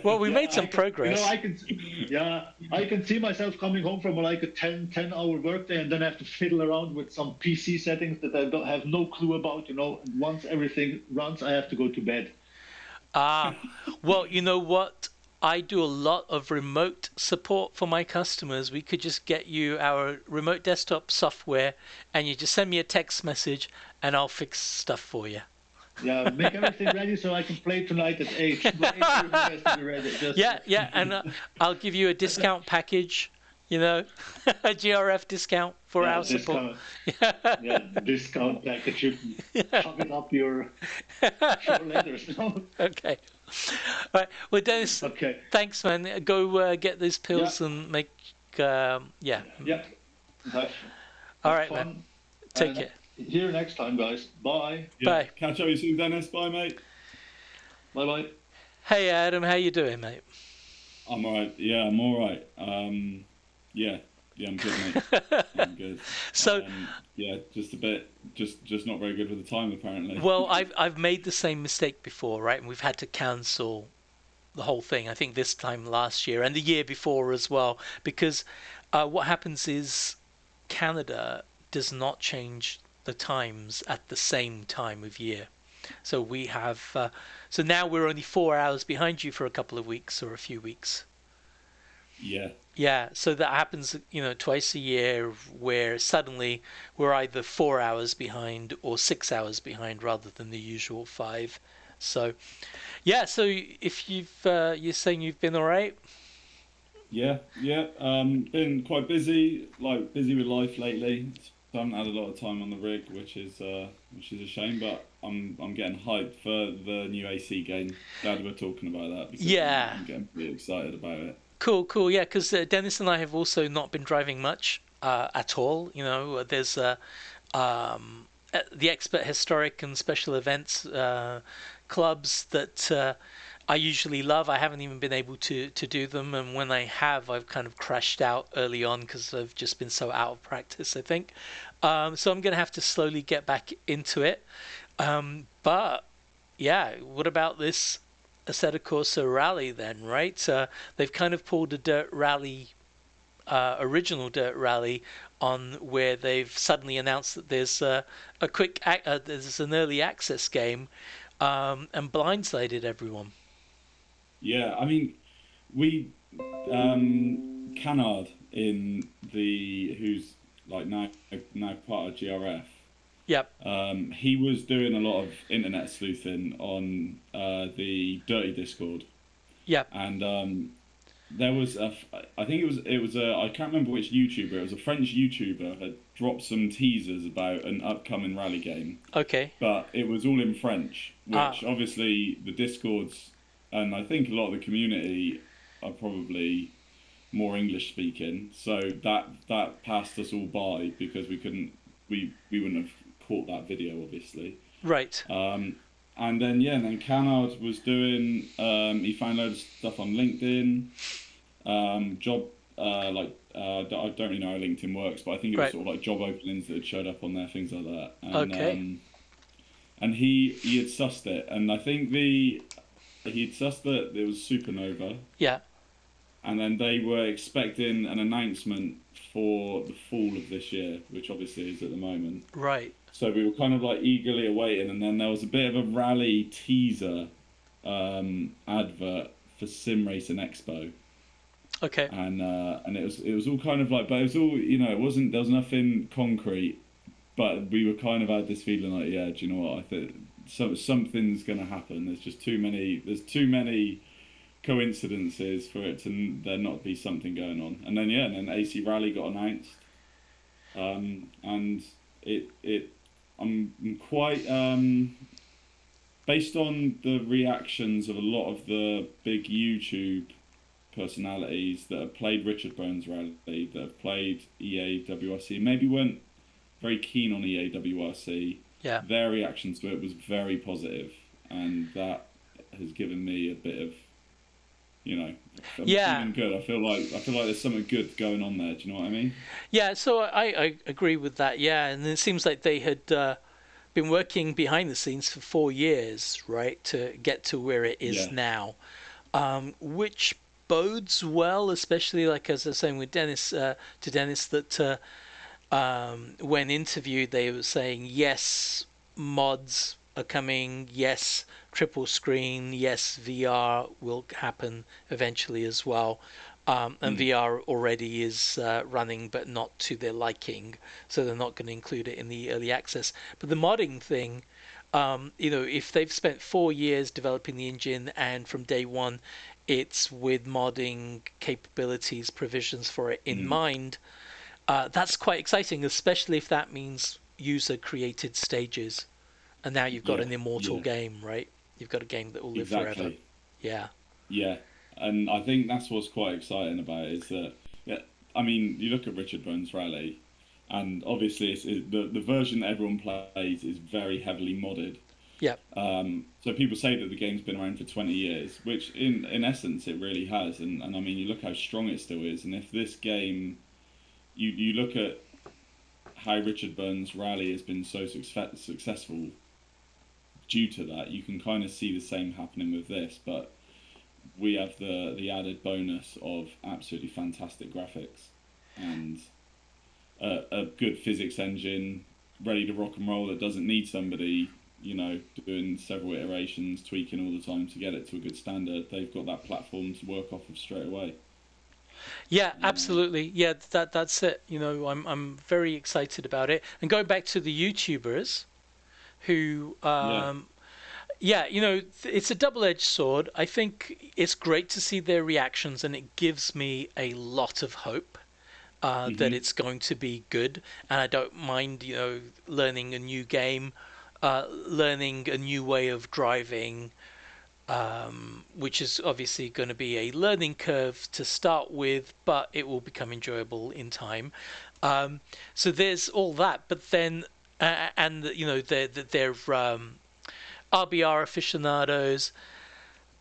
Well, we made some progress. I can see myself coming home from like a 10-hour workday and then have to fiddle around with some PC settings that I don't have no clue about, And once everything runs, I have to go to bed. Well, you know what? I do a lot of remote support for my customers. We could just get you our remote desktop software, and you just send me a text message, and I'll fix stuff for you. Yeah, make everything ready so I can play tonight at 8. But 8:30 has to be ready. Just Yeah, and I'll give you a discount package, a GRF discount for yeah, our support. yeah, discount package. You shove it up your letters. No? Okay. All right. Well, Dennis, Okay. thanks, man. Go get these Yeah. pills and make. Yeah. Yeah. Have, All have right, man. fun. Take And care. see you next time, guys. Bye. Yeah. Bye. Catch up with you soon, Dennis. Bye, mate. Bye bye. Hey, Adam. How you doing, mate? I'm alright. Yeah, I'm alright. Yeah, I'm good, mate. I'm good. So, yeah, just a bit, just not very good with the time, apparently. well, I've made the same mistake before, right? And we've had to cancel the whole thing. I think this time last year and the year before as well, because what happens is Canada does not change the times at the same time of year. So we have, so now we're only 4 hours behind you for a couple of weeks or a few weeks. Yeah. Yeah, so that happens, twice a year, where suddenly we're either 4 hours behind or 6 hours behind rather than the usual 5. So, yeah. So if you're saying you've been all right. Yeah. Been quite busy, like busy with life lately. So I haven't had a lot of time on the rig, which is a shame. But I'm getting hyped for the new AC game. Glad we're talking about that because Yeah. I'm getting pretty excited about it. Cool. Yeah, because Dennis and I have also not been driving much at all. There's the expert historic and special events clubs that I usually love. I haven't even been able to do them, and when I have, I've kind of crashed out early on because I've just been so out of practice, I think. So I'm going to have to slowly get back into it. But yeah, what about this Assetto Corsa Rally then, right? They've kind of pulled a dirt rally, original dirt rally, on where they've suddenly announced that there's there's an early access game, and blindsided everyone. Yeah, I mean, we Canard in the who's like now part of GRF. Yep. He was doing a lot of internet sleuthing on the Dirty Discord, Yep. and there was I think it was a, I can't remember which YouTuber. It was a French YouTuber had dropped some teasers about an upcoming rally game, Okay. but it was all in French, which obviously the Discords and I think a lot of the community are probably more English speaking, so that passed us all by because we wouldn't have caught that video obviously. Right. And then Canard was doing he found loads of stuff on LinkedIn, job I don't really know how LinkedIn works, but I think it was Right. sort of like job openings that had showed up on there, things like that. And, Okay. and he had sussed it, and I think he'd sussed that it was Supernova, Yeah. and then they were expecting an announcement for the fall of this year, which obviously is at the moment. Right. So we were kind of like eagerly awaiting, and then there was a bit of a rally teaser advert for Sim Racing Expo, Okay. and it was all kind of like, but it was all, it wasn't, there was nothing concrete, but we were kind of had this feeling like, yeah, do you know what, I think something's going to happen. There's just too many coincidences for it to there not be something going on. And then AC Rally got announced, and I'm quite based on the reactions of a lot of the big YouTube personalities that have played Richard Burns Rally, that have played EAWRC, maybe weren't very keen on EAWRC. Yeah. Their reaction to it was very positive, and that has given me a bit of, I'm feeling good. I feel like there's something good going on there. Do you know what I mean? Yeah. So I agree with that. Yeah, and it seems like they had been working behind the scenes for 4 years, right, to get to where it is now, which bodes well, especially like as I was saying with Dennis, to Dennis, that when interviewed they were saying yes, mods are coming. Yes, triple screen. Yes, VR will happen eventually as well. And Mm. VR already is running, but not to their liking, so they're not going to include it in the early access. But the modding thing, if they've spent 4 years developing the engine and from day one, it's with modding capabilities, provisions for it in Mm. mind, that's quite exciting, especially if that means user created stages. And now you've got Yeah, an immortal yeah, game, right? You've got a game that will live forever. exactly. Yeah. Yeah, and I think that's what's quite exciting about it is that, yeah, I mean, you look at Richard Burns Rally, and obviously the version that everyone plays is very heavily modded. Yeah. So people say that the game's been around for 20 years, which in essence it really has. And I mean, you look how strong it still is. And if this game, you look at how Richard Burns Rally has been so successful due to that, you can kind of see the same happening with this. But we have the added bonus of absolutely fantastic graphics and a good physics engine ready to rock and roll that doesn't need somebody, doing several iterations, tweaking all the time to get it to a good standard. They've got that platform to work off of straight away. Yeah, You know. absolutely. Yeah, that's it. I'm very excited about it. And going back to the YouTubers who Yeah. yeah, it's a double-edged sword. I think it's great to see their reactions, and it gives me a lot of hope that Mhm. it's going to be good. And I don't mind, learning a new game, learning a new way of driving, which is obviously going to be a learning curve to start with, but it will become enjoyable in time. So there's all that, but then, and they're RBR aficionados.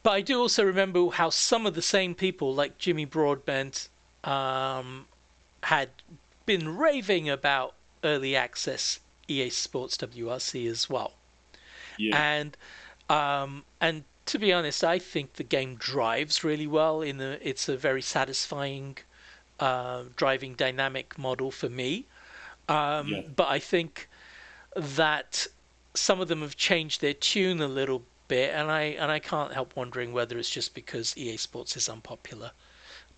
But I do also remember how some of the same people, like Jimmy Broadbent, had been raving about early access EA Sports WRC as well. Yeah. And to be honest, I think the game drives really well. It's a very satisfying driving dynamic model for me. Yeah. But I think that some of them have changed their tune a little bit, and I can't help wondering whether it's just because EA Sports is unpopular.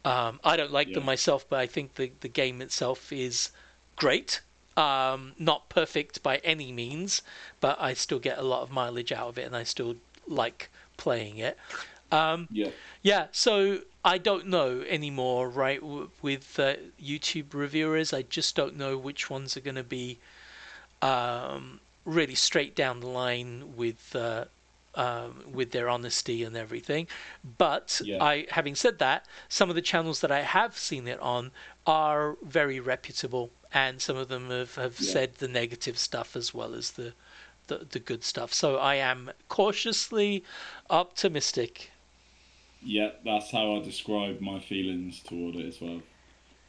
I don't like them Yeah. myself, but I think the game itself is great. Not perfect by any means, but I still get a lot of mileage out of it, and I still like playing it. Yeah. Yeah, so I don't know anymore, right? With YouTube reviewers, I just don't know which ones are going to be really straight down the line with their honesty and everything. But Yeah. having said that, some of the channels that I have seen it on are very reputable, and some of them have Yeah. said the negative stuff as well as the good stuff. So I am cautiously optimistic. Yeah. That's how I describe my feelings toward it as well.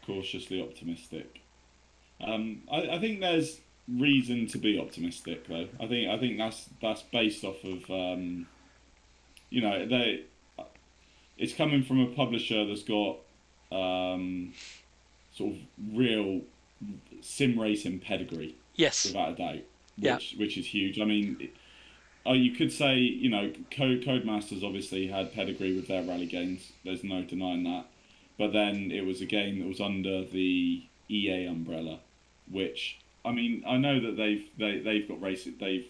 Cautiously optimistic. I think there's reason to be optimistic though. I think that's based off of they it's coming from a publisher that's got sort of real sim racing pedigree Yes. without a doubt, Yeah. which is huge. I mean, you could say Codemasters obviously had pedigree with their rally games. There's no denying that, but then it was a game that was under the EA umbrella, which I mean I know that they've got racing they've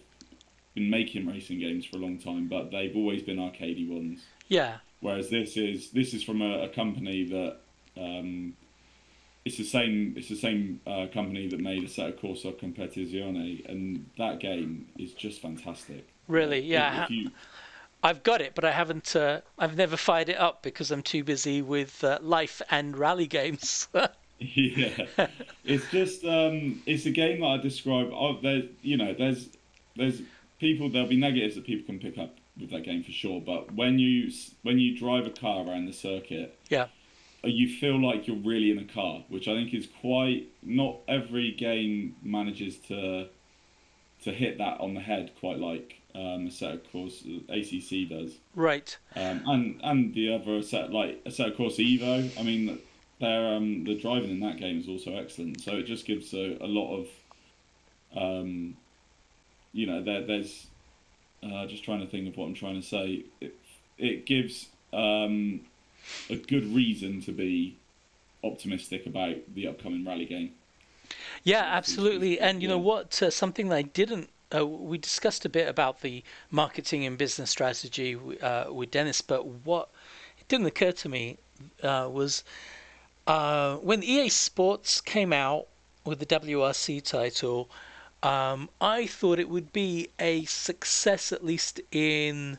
been making racing games for a long time, but they've always been arcadey ones. Yeah. Whereas this is from a company that it's the same company that made Assetto Corsa Competizione, and that game is just fantastic. Really. Like Yeah. if you I've got it, but I haven't. I've never fired it up because I'm too busy with life and rally games. yeah, it's just it's a game that I describe. Oh, there's people there'll be negatives that people can pick up with that game for sure, but when you drive a car around the circuit, Yeah. you feel like you're really in a car, which I think is quite. Not every game manages to hit that on the head quite like a set of course ACC does, Right. and the other set like a set of course Evo. I mean, the driving in that game is also excellent. So it just gives a lot of there's just trying to think of what I'm trying to say. It gives a good reason to be optimistic about the upcoming rally game. Yeah, absolutely. And you know Yeah, what? Something that I didn't. We discussed a bit about the marketing and business strategy with Dennis, but what it didn't occur to me was when EA Sports came out with the WRC title. I thought it would be a success, at least in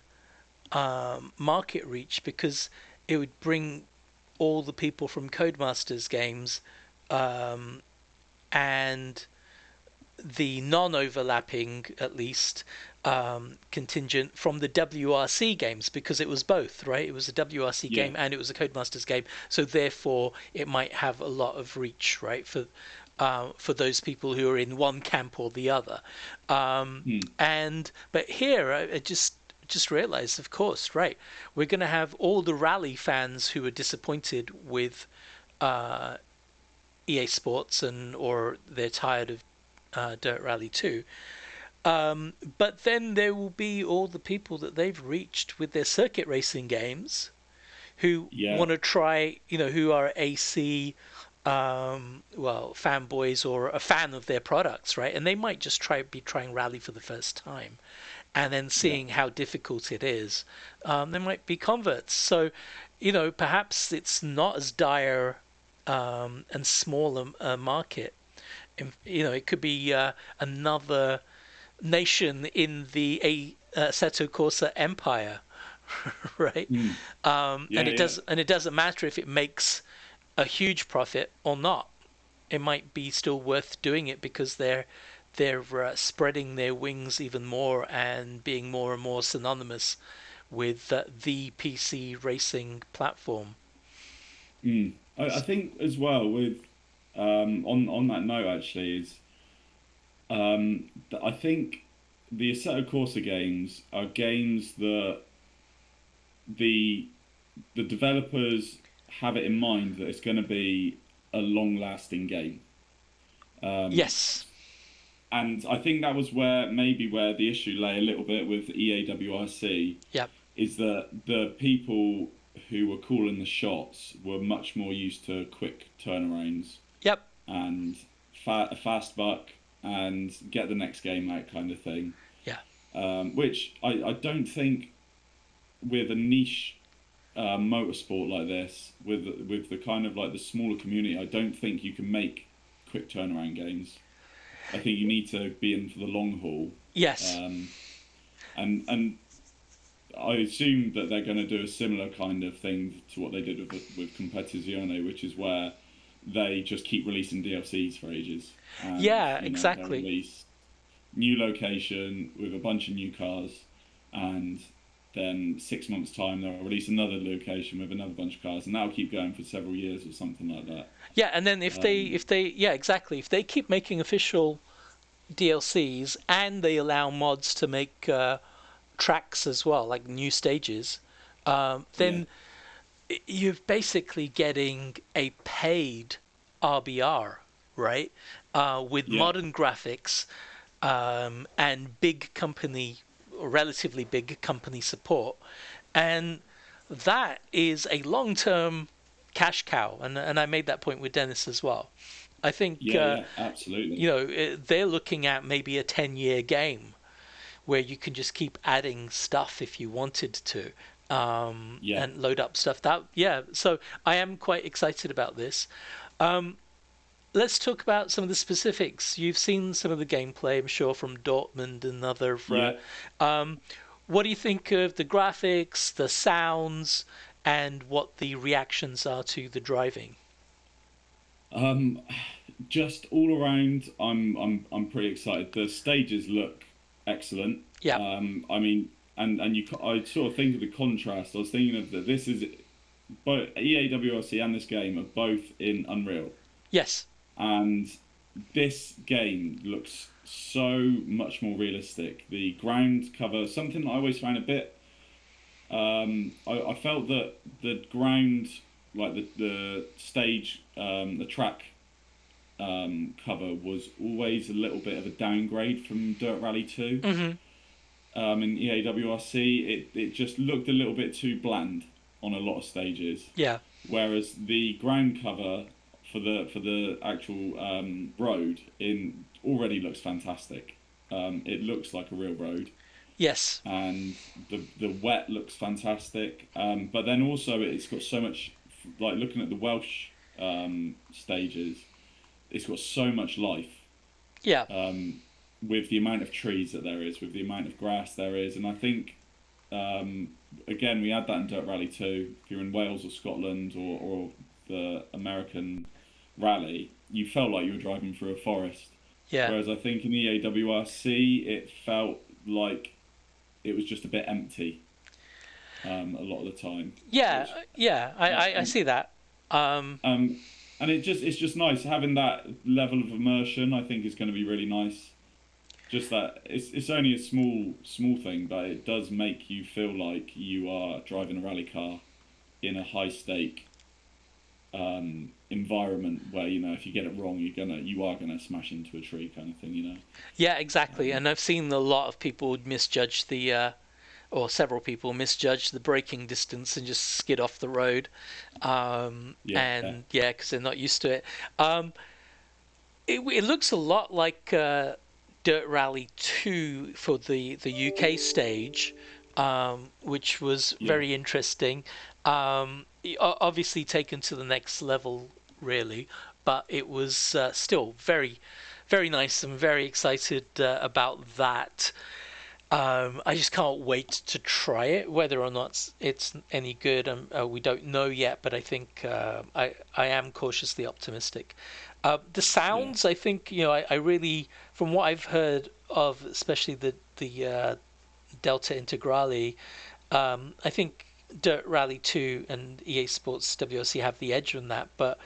market reach, because it would bring all the people from Codemasters games and the non-overlapping, at least, contingent from the WRC games, because it was both, right? It was a WRC yeah, game and it was a Codemasters game, so therefore it might have a lot of reach, right, for those people who are in one camp or the other. hmm. And but here, I just realized, of course, right, we're going to have all the rally fans who are disappointed with EA Sports and or they're tired of Dirt Rally 2. But then there will be all the people that they've reached with their circuit racing games who Yeah, want to try, who are AC, fanboys or a fan of their products, right? And they might just be trying Rally for the first time and then yeah. seeing how difficult it is. They might be converts. So, perhaps it's not as dire and small a market. It could be another nation in the Assetto Corsa Empire, right? Hmm. And Yeah, yeah. it doesn't matter if it makes a huge profit or not. It might be still worth doing it because they're spreading their wings even more and being more and more synonymous with the PC racing platform. Mm. I think as well with on that note actually is I think the Assetto Corsa games are games that the the developers have it in mind that it's going to be a long lasting game. Um, Yes. and I think that was where the issue lay a little bit with EAWRC Yep. is that the people who were calling the shots were much more used to quick turnarounds Yep. and a fast buck and get the next game out kind of thing. Yeah. Which I don't think with a niche motorsport like this, with the kind of like the smaller community, I don't think you can make quick turnaround games. I think you need to be in for the long haul. Yes. Um, and I assume that they're going to do a similar kind of thing to what they did with Competizione, which is where they just keep releasing DLCs for ages. And, Yeah. they'll Exactly. release new location with a bunch of new cars, and then 6 months' time they'll release another location with another bunch of cars, and that'll keep going for several years or something like that. Yeah. And then yeah, exactly. If they keep making official DLCs and they allow mods to make tracks as well, like new stages, Yeah, then you're basically getting a paid RBR, right? With yeah, modern graphics and big company, or relatively big company support. And that is a long term cash cow. And I made that point with Dennis as well. I think, yeah, absolutely. they're looking at maybe a 10-year game where you can just keep adding stuff if you wanted to Yeah. and load up stuff. So I am quite excited about this. Let's talk about some of the specifics. You've seen some of the gameplay, I'm sure, from Dortmund and other. Yeah. Um, what do you think of the graphics, the sounds, and what the reactions are to the driving? Um, just all around, I'm pretty excited. The stages look excellent. Yeah. I mean, and I sort of think of the contrast. I was thinking of that. This is both EAWRC and this game are both in Unreal, Yes. and this game looks so much more realistic. The ground cover, something that I always found a bit. I felt that the ground, like the stage, the track cover was always a little bit of a downgrade from Dirt Rally 2. Hmm. in EAWRC, it just looked a little bit too bland on a lot of stages. Yeah. Whereas the ground cover for the actual road in already looks fantastic. It looks like a real road, Yes. and the wet looks fantastic. But then also it's got so much, like looking at the Welsh stages, it's got so much life. Yeah. With the amount of trees that there is, with the amount of grass there is, and I think again we had that in Dirt Rally too. If you're in Wales or Scotland or the American Rally, you felt like you were driving through a forest. Yeah. Whereas I think in the AWRC, it felt like it was just a bit empty a lot of the time. Yeah. Which, Yeah. I see that. and it's just nice having that level of immersion. I think is going to be really nice. Just that it's only a small thing, but it does make you feel like you are driving a rally car in a high stake environment where, you know, if you get it wrong, you are gonna smash into a tree kind of thing, you know. Yeah, exactly. And I've seen a lot of people misjudge or several people misjudge the braking distance and just skid off the road. And yeah, because they're not used to it. It looks a lot like Dirt Rally 2 for the UK stage, which was very interesting. Obviously taken to the next level, really, but it was still very, very nice. I'm very excited about that. I just can't wait to try it. Whether or not it's any good, we don't know yet. But I think I am cautiously optimistic. The sounds, I think, I really, from what I've heard of, especially the Delta Integrale, I think Dirt Rally 2 and EA Sports WRC have the edge on that, but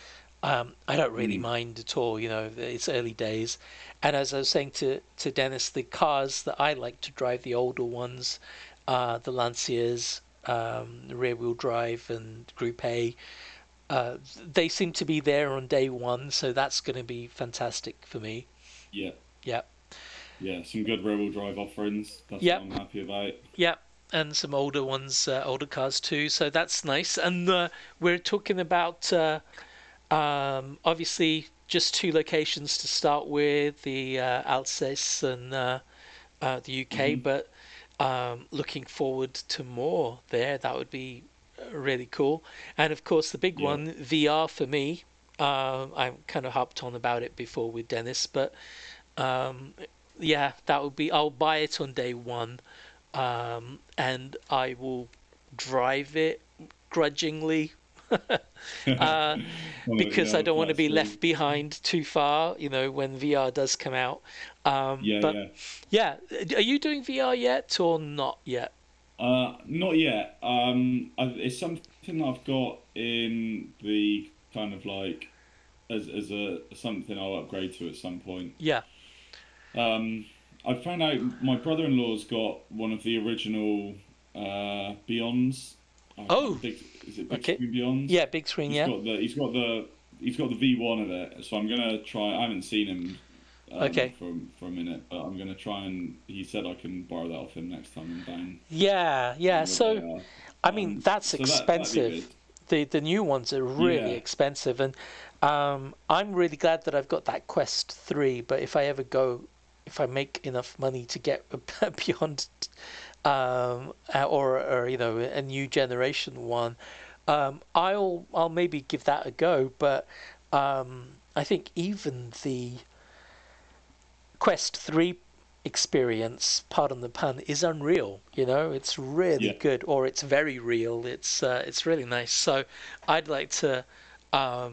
I don't really mind at all. It's early days. And as I was saying to Dennis, the cars that I like to drive, the older ones, the Lanciers, rear wheel drive and Group A, they seem to be there on day one, so that's going to be fantastic for me. Yeah. Yeah. Yeah, some good rear wheel drive offerings. That's Yep. what I'm happy about. Yeah, and some older ones, older cars too. So that's nice. And we're talking about obviously just two locations to start with, the Alsace and the UK, but looking forward to more there. That would be really cool. And of course, the big one, VR for me. I kind of harped on about it before with Denis, but yeah, that would be. I'll buy it on day one, and I will drive it grudgingly. Because I don't want to be left behind too far, when VR does come out. Yeah, are you doing VR yet or not yet? Not yet. It's something I've got in the kind of like as a something I'll upgrade to at some point. Yeah. I found out my brother-in-law's got one of the original Beyonds. Is it big screen Beyonds? Yeah, big screen. He's got the V1 of it. So I'm gonna try. I haven't seen him for a minute, but I'm gonna try and. He said I can borrow that off him next time I'm down. Yeah. So, I mean, that's expensive. The new ones are really expensive, and I'm really glad that I've got that Quest 3. But if I make enough money to get beyond. Or a new generation one, I'll maybe give that a go. But I think even the Quest 3 experience, pardon the pun, is unreal. It's really good, or it's very real. It's really nice. So I'd like to, I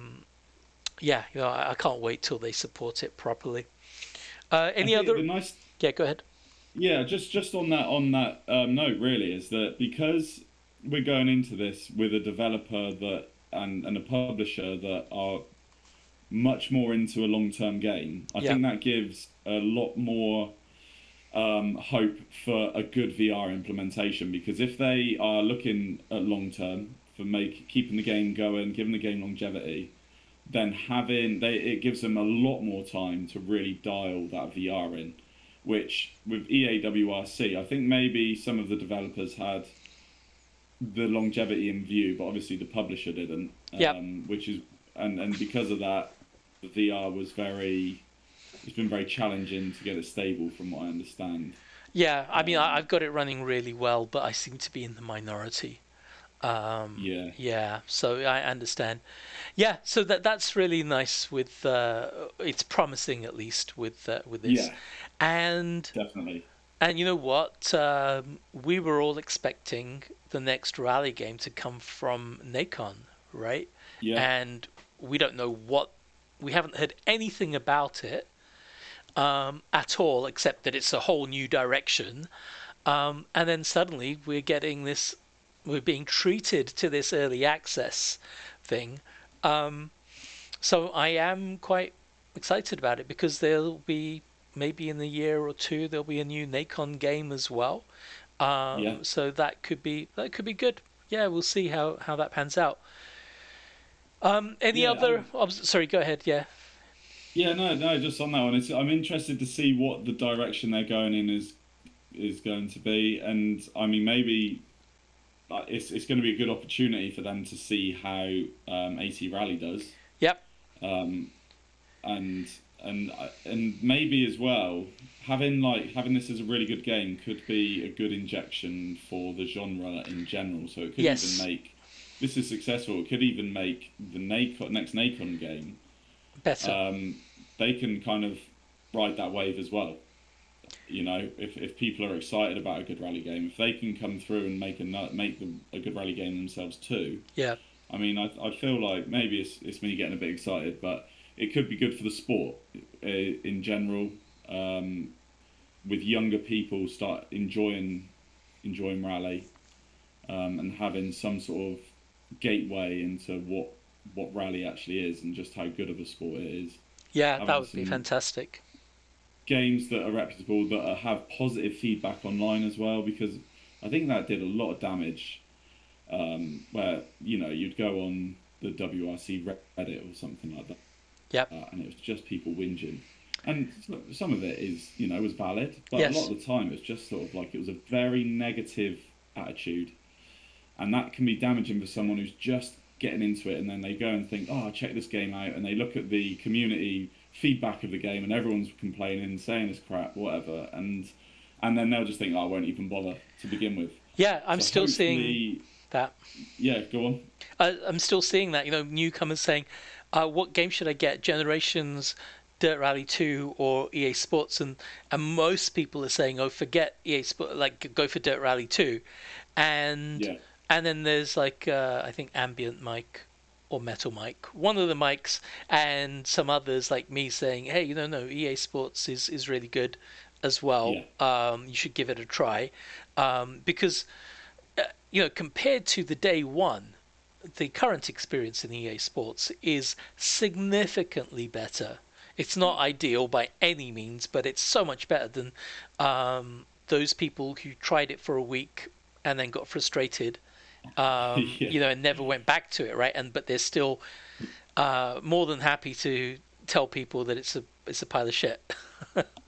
can't wait till they support it properly. Any other? Yeah, go ahead. Yeah, just on that note, really, is that because we're going into this with a developer and a publisher that are much more into a long-term game, I think that gives a lot more hope for a good VR implementation. Because if they are looking at long-term for keeping the game going, giving the game longevity, then it gives them a lot more time to really dial that VR in. which with EAWRC, I think maybe some of the developers had the longevity in view, but obviously the publisher didn't. Yep. Which is and because of that, the VR was very. It's been very challenging to get it stable, from what I understand. Yeah, I mean, I've got it running really well, but I seem to be in the minority. Yeah, Yeah, so I understand. Yeah, so that's really nice. With it's promising at least with this, yeah, and definitely. and you know what? We were all expecting the next rally game to come from Nacon, right? Yeah, And we don't know what. We haven't heard anything about it at all, except that it's a whole new direction. And then suddenly we're getting this. We're being treated to this early access thing. Um, so I am quite excited about it because there'll be maybe in a year or two there'll be a new Nacon game as well. yeah, So that could be good. Yeah, we'll see how that pans out. Any yeah. other? Oh, sorry, go ahead. Yeah. Yeah, no, no. Just on that one, I'm interested to see what the direction they're going in is going to be, and I mean maybe it's going to be a good opportunity for them to see how AT Rally does, Yep. um, and and maybe as well having this as a really good game could be a good injection for the genre in general. So it could even Yes. make this is successful. It could even make the next Nacon game. Better. Um, they can kind of ride that wave as well. You know, if people are excited about a good rally game, if they can come through and make them a good rally game themselves too. Yeah. I mean, I feel like maybe it's me getting a bit excited, but it could be good for the sport in general. With younger people start enjoying rally, and having some sort of gateway into what rally actually is and just how good of a sport it is. Yeah, that Having would be some fantastic. games that are reputable, that have positive feedback online as well, because I think that did a lot of damage. Where you'd go on the WRC Reddit or something like that, Yep. and it was just people whinging, and some of it was valid, but a lot Yes. of the time it was just sort of like it was a very negative attitude, and that can be damaging for someone who's just getting into it, and then they go and think, oh, check this game out, and they look at the community feedback of the game, and everyone's complaining, saying it's crap, whatever, and then they'll just think, oh, I won't even bother to begin with. Yeah, I'm So still seeing hopefully, that. yeah, go on. I'm still seeing that. Newcomers saying, "What game should I get? Generations, Dirt Rally 2, or EA Sports?" And most people are saying, "Oh, forget EA Sports. Like, go for Dirt Rally 2." And Yeah, and then there's like I think Ambient Mic or Metal Mic, one of the mics, and some others like me saying, "Hey, no, EA Sports is really good as well. yeah, You should give it a try." Because compared to the day one, the current experience in EA Sports is significantly better. It's not ideal by any means, but it's so much better than those people who tried it for a week and then got frustrated, yeah, and never went back to it, right? But they're still more than happy to tell people that it's a pile of shit.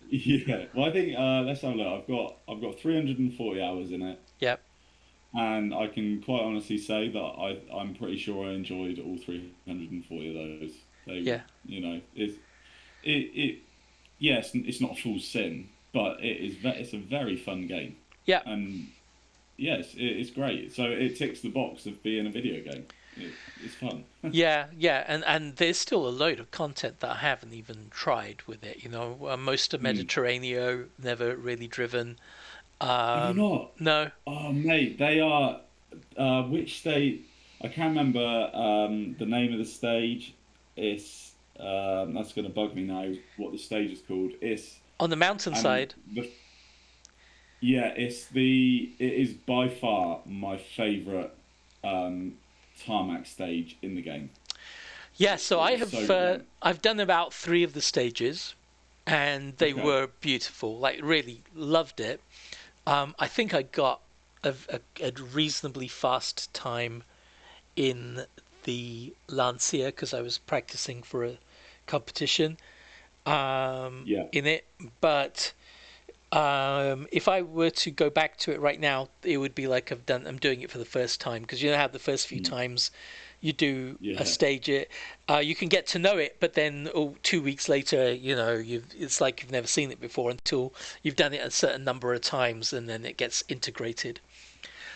yeah. Well, I think let's have a look. I've got 340 hours in it, Yep. and I can quite honestly say that I'm pretty sure I enjoyed all 340 of those. Yeah. It yes, it's not a full sin, but it's a very fun game, Yeah. and yes, it's great. So it ticks the box of being a video game. It's fun. Yeah, and there's still a load of content that I haven't even tried with it. Most of Mm. Mediterranean never really driven. Have you not? No. Oh, mate, they are. Which state? I can't remember the name of the stage. It's that's going to bug me now. What the stage is called? It's On the and mountainside. the yeah. It is by far my favourite um, tarmac stage in the game. Yeah, so I It's so have good. I've done about three of the stages, and they Okay. were beautiful. Like really loved it. I think I got a reasonably fast time in the Lancia because I was practicing for a competition Yeah. in it, but If I were to go back to it right now, it would be like I'm doing it for the first time, because you know how the first few times you do a Yeah, stage it, you can get to know it, but then 2 weeks later, it's like you've never seen it before until you've done it a certain number of times, and then it gets integrated.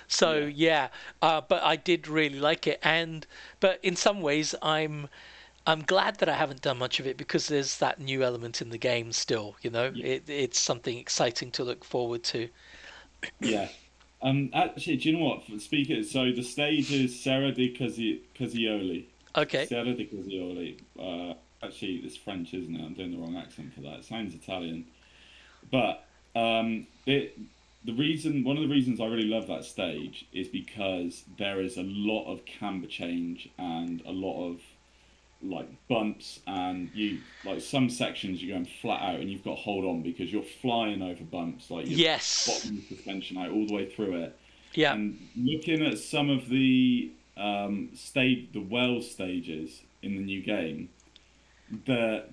So yeah, yeah, but I did really like it, but in some ways, I'm glad that I haven't done much of it, because there's that new element in the game still. yeah, It's something exciting to look forward to. yeah. Actually, do you know what? Speaking, so the stage is Serra di Casioli. Okay. Serra di Casioli. Actually, it's French, isn't it? I'm doing the wrong accent for that. It sounds Italian. But one of the reasons I really love that stage is because there is a lot of camber change and a lot of like bumps, and you like some sections you're going flat out and you've got to hold on because you're flying over bumps, like you're Yes. bottom the suspension out all the way through it. Yeah. And looking at some of the the well stages in the new game, the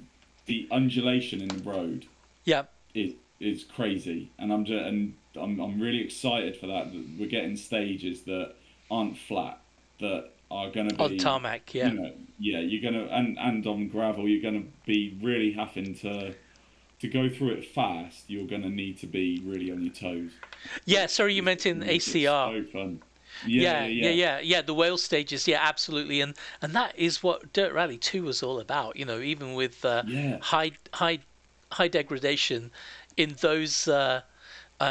the undulation in the road Yeah. is crazy, and I'm really excited for that. That we're getting stages that aren't flat, that are going to On be, tarmac. Yeah. yeah, you're gonna and on gravel, you're gonna be really having to go through it fast. You're gonna need to be really on your toes, Yeah. which Sorry, you is meant in make it ACR. so fun. Yeah, Yeah, yeah, yeah, yeah, yeah. The whale stages, yeah, absolutely, and that is what Dirt Rally 2 was all about. Even with yeah, high high degradation in those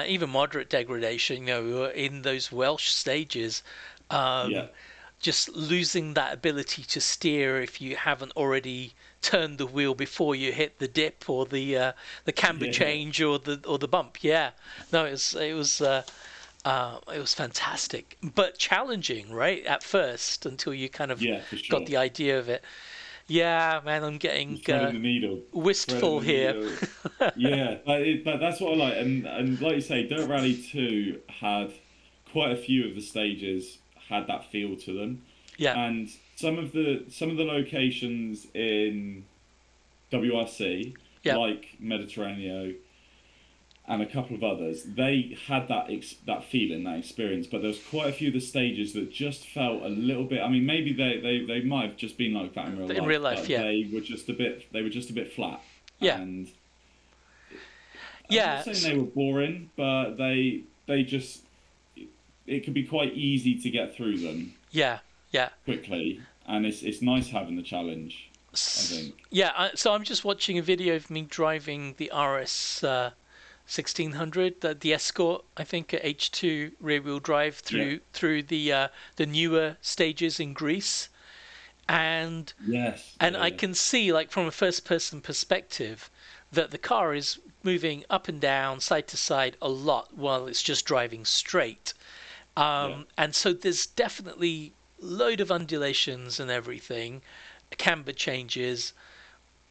even moderate degradation, in those Welsh stages, yeah, just losing that ability to steer if you haven't already turned the wheel before you hit the dip or the camber yeah, change or the bump. Yeah, no, it was fantastic, but challenging, right? At first, until you kind of yeah, for got sure. the idea of it. Yeah, man, I'm getting Just threading the needle, threading wistful the here. needle. Yeah, but that's what I like, and like you say, Dirt Rally 2 had quite a few of the stages had that feel to them, Yeah, and some of the locations in WRC, yeah, like Mediterranean and a couple of others, they had that feeling, that experience. But there was quite a few of the stages that just felt a little bit. I mean, maybe they might have just been like that in real in life, real life. but Yeah, they were just a bit flat. yeah, And I'm not yeah, saying they were boring, but they just it could be quite easy to get through them yeah, yeah. quickly, and it's nice having the challenge, I think. Yeah, so I'm just watching a video of me driving the RS 1600, the Escort, I think, at H2 rear wheel drive Yeah. through the newer stages in Greece, and Yes. and Yeah. I Yeah. can see, like, from a first person perspective, that the car is moving up and down, side to side a lot while it's just driving straight. Yeah. And so there's definitely load of undulations and everything, camber changes,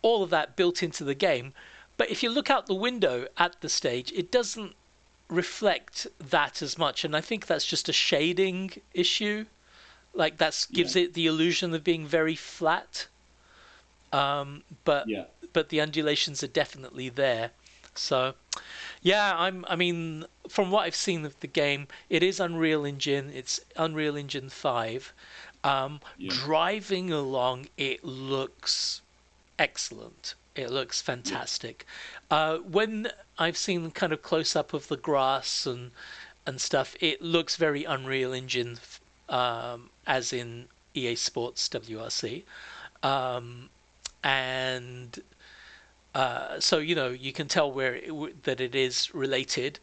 all of that built into the game. But if you look out the window at the stage, it doesn't reflect that as much. And I think that's just a shading issue. Like, that Yeah. gives it the illusion of being very flat. But Yeah. but the undulations are definitely there. So yeah, I mean, from what I've seen of the game, it is Unreal Engine. It's Unreal Engine 5. Yeah. Driving along, it looks excellent. It looks Yeah. fantastic. When I've seen kind of close up of the grass and stuff, it looks very Unreal Engine, as in EA Sports WRC. Um, and so you can tell that it is related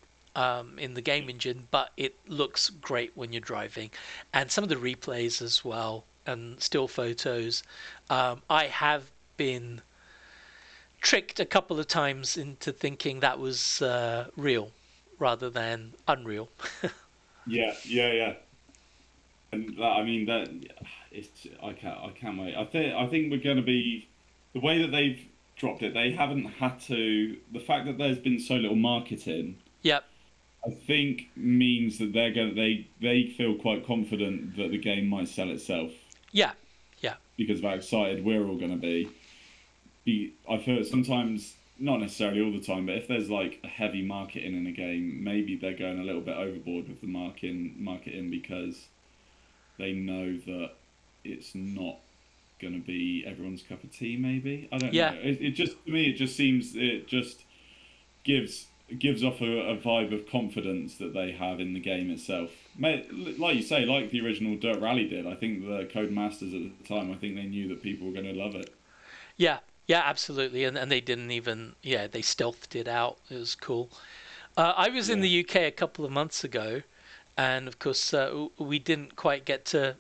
in the game engine, but it looks great when you're driving, and some of the replays as well and still photos. I have been tricked a couple of times into thinking that was real rather than unreal. Yeah. Yeah. Yeah. And that, I mean that it's I can't wait. I think we're going to be the way that they've dropped it. They haven't had to. The fact that there's been so little marketing, Yep. I think, means that they feel quite confident that the game might sell itself Yeah. Yeah. because of how excited we're all going to be. I've heard sometimes not necessarily all the time, but if there's like a heavy marketing in a game, maybe they're going a little bit overboard with the marketing because they know that it's not going to be everyone's cup of tea. Maybe I don't know. Yeah, It just to me, it just seems it just gives gives off a vibe of confidence that they have in the game itself. Like you say, like the original Dirt Rally did. I think the Codemasters at the time, I think they knew that people were going to love it. yeah, yeah, absolutely. And they didn't even, yeah, they stealthed it out. It was cool. I was in the Yeah, UK a couple of months ago, and of course, we didn't quite get to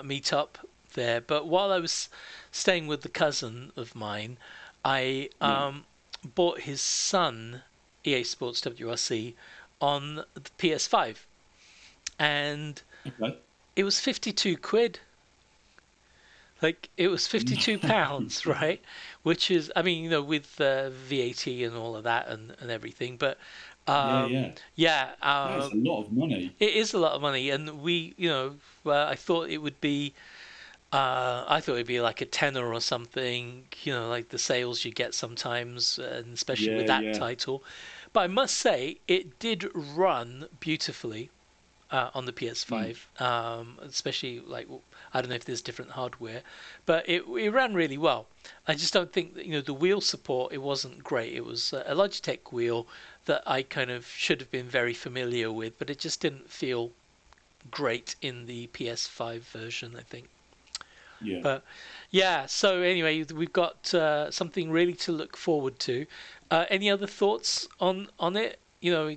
meet up there. But while I was staying with the cousin of mine, I yeah. bought his son EA Sports WRC on the PS5, and Okay. it was 52 quid. Like it was £52, right? Which is, I mean, with VAT and all of that and everything. But Yeah, yeah. yeah, That's a lot of money. it is a lot of money, and I thought it would be, I thought it'd be like a tenner or something, like the sales you get sometimes, and especially with Yeah, that yeah. title. But I must say, it did run beautifully on the Mm. PS5, especially like I don't know if there's different hardware, but it ran really well. I just don't think that the wheel support, it wasn't great. It was a Logitech wheel that I kind of should have been very familiar with, but it just didn't feel great in the PS5 version, I think. Yeah. But yeah, so anyway, we've got something really to look forward to. Any other thoughts on it?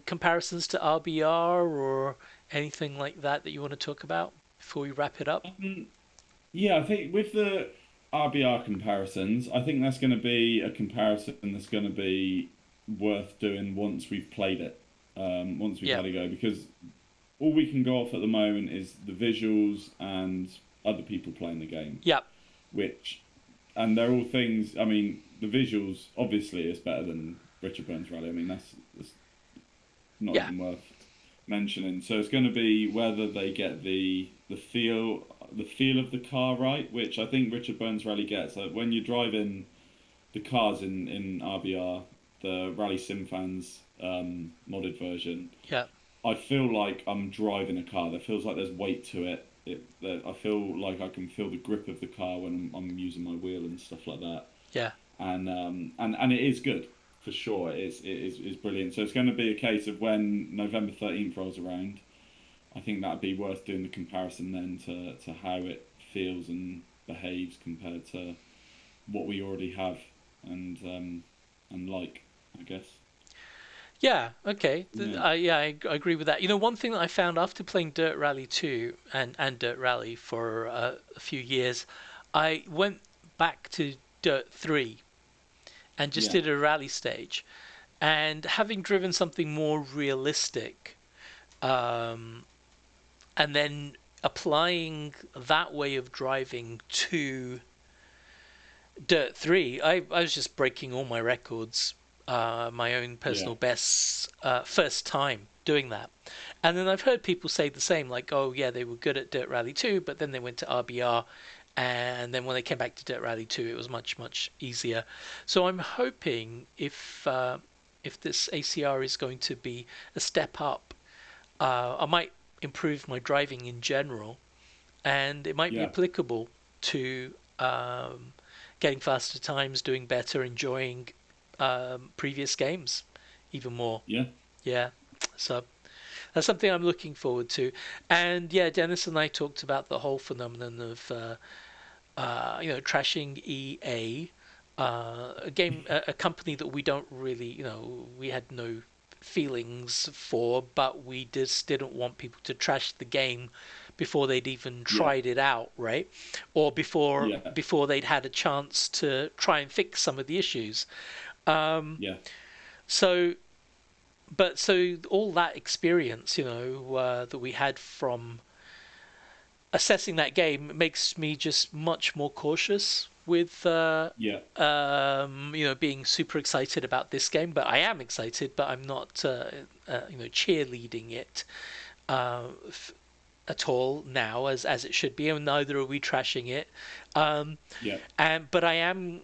Comparisons to RBR or anything like that you want to talk about before we wrap it up? Um, yeah, I think with the RBR comparisons, I think that's going to be a comparison that's going to be worth doing once we've played it, once we've Yeah, had a go, because all we can go off at the moment is the visuals and other people playing the game, yeah, which, and they're all things. I mean, the visuals obviously is better than Richard Burns Rally. I mean, that's not yeah, even worth mentioning. So it's going to be whether they get the feel of the car right, which I think Richard Burns Rally gets. Like when you're driving the cars in RBR, the Rally Sim Fans modded version, yeah, I feel like I'm driving a car. There feels like there's weight to it. I feel like I can feel the grip of the car when I'm using my wheel and stuff like that. yeah, And it is good for sure. It's brilliant. So it's going to be a case of when November 13th rolls around. I think that'd be worth doing the comparison then to how it feels and behaves compared to what we already have and like, I guess. yeah. Okay, Yeah, yeah, I agree with that. One thing that I found after playing Dirt Rally 2 and Dirt Rally for a few years, I went back to Dirt 3 and just yeah, did a rally stage. And having driven something more realistic, um, and then applying that way of driving to Dirt 3, I was just breaking all my records, my own yeah, personal bests, first time doing that. And then I've heard people say the same, like, oh, yeah, they were good at Dirt Rally 2, but then they went to RBR. And then when they came back to Dirt Rally 2, it was much, much easier. So I'm hoping if this ACR is going to be a step up, I might improve my driving in general, and it might be yeah, applicable to getting faster times, doing better, enjoying previous games even more. yeah, Yeah, so that's something I'm looking forward to. And yeah, Dennis and I talked about the whole phenomenon of trashing EA, a company that we don't really, we had no feelings for, but we just didn't want people to trash the game before they'd even yeah, tried it out, right? Or before yeah, before they'd had a chance to try and fix some of the issues. Um, yeah, so, so all that experience, that we had from assessing that game makes me just much more cautious with yeah, being super excited about this game. But I am excited, but I'm not cheerleading it uh, at all now as it should be, and neither are we trashing it. Um, yeah, and but I am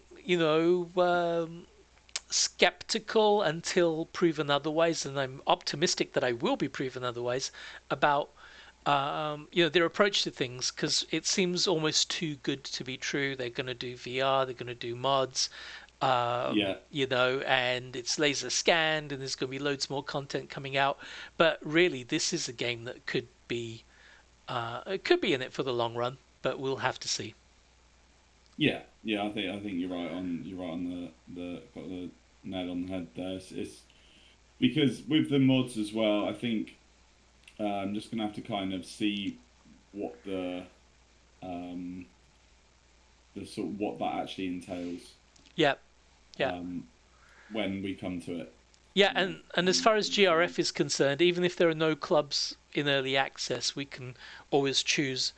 skeptical until proven otherwise, and I'm optimistic that I will be proven otherwise about their approach to things, because it seems almost too good to be true. They're going to do VR, they're going to do mods, Yeah. and it's laser scanned, and there's going to be loads more content coming out. But really, this is a game that could be it could be in it for the long run, but we'll have to see. Yeah, yeah, I think you're right on the got the nail on the head there. It's because with the mods as well, I think I'm just gonna have to kind of see what the sort of what that actually entails Yeah, yeah. when we come to it. Yeah, and as far as GRF is concerned, even if there are no clubs in early access, we can always choose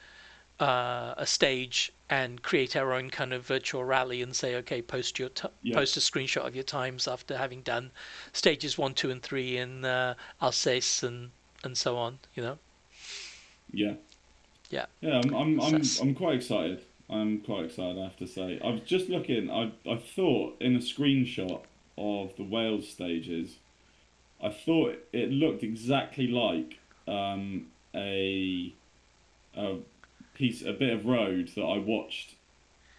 a stage and create our own kind of virtual rally and say, okay, post Yeah, post a screenshot of your times after having done stages 1, 2, and 3 in Alsace and so on. yeah, Yeah. yeah. I'm So I'm I'm quite excited. I'm quite excited. I have to say. I was just looking. I thought in a screenshot of the Wales stages, I thought it looked exactly like a a bit of road that I watched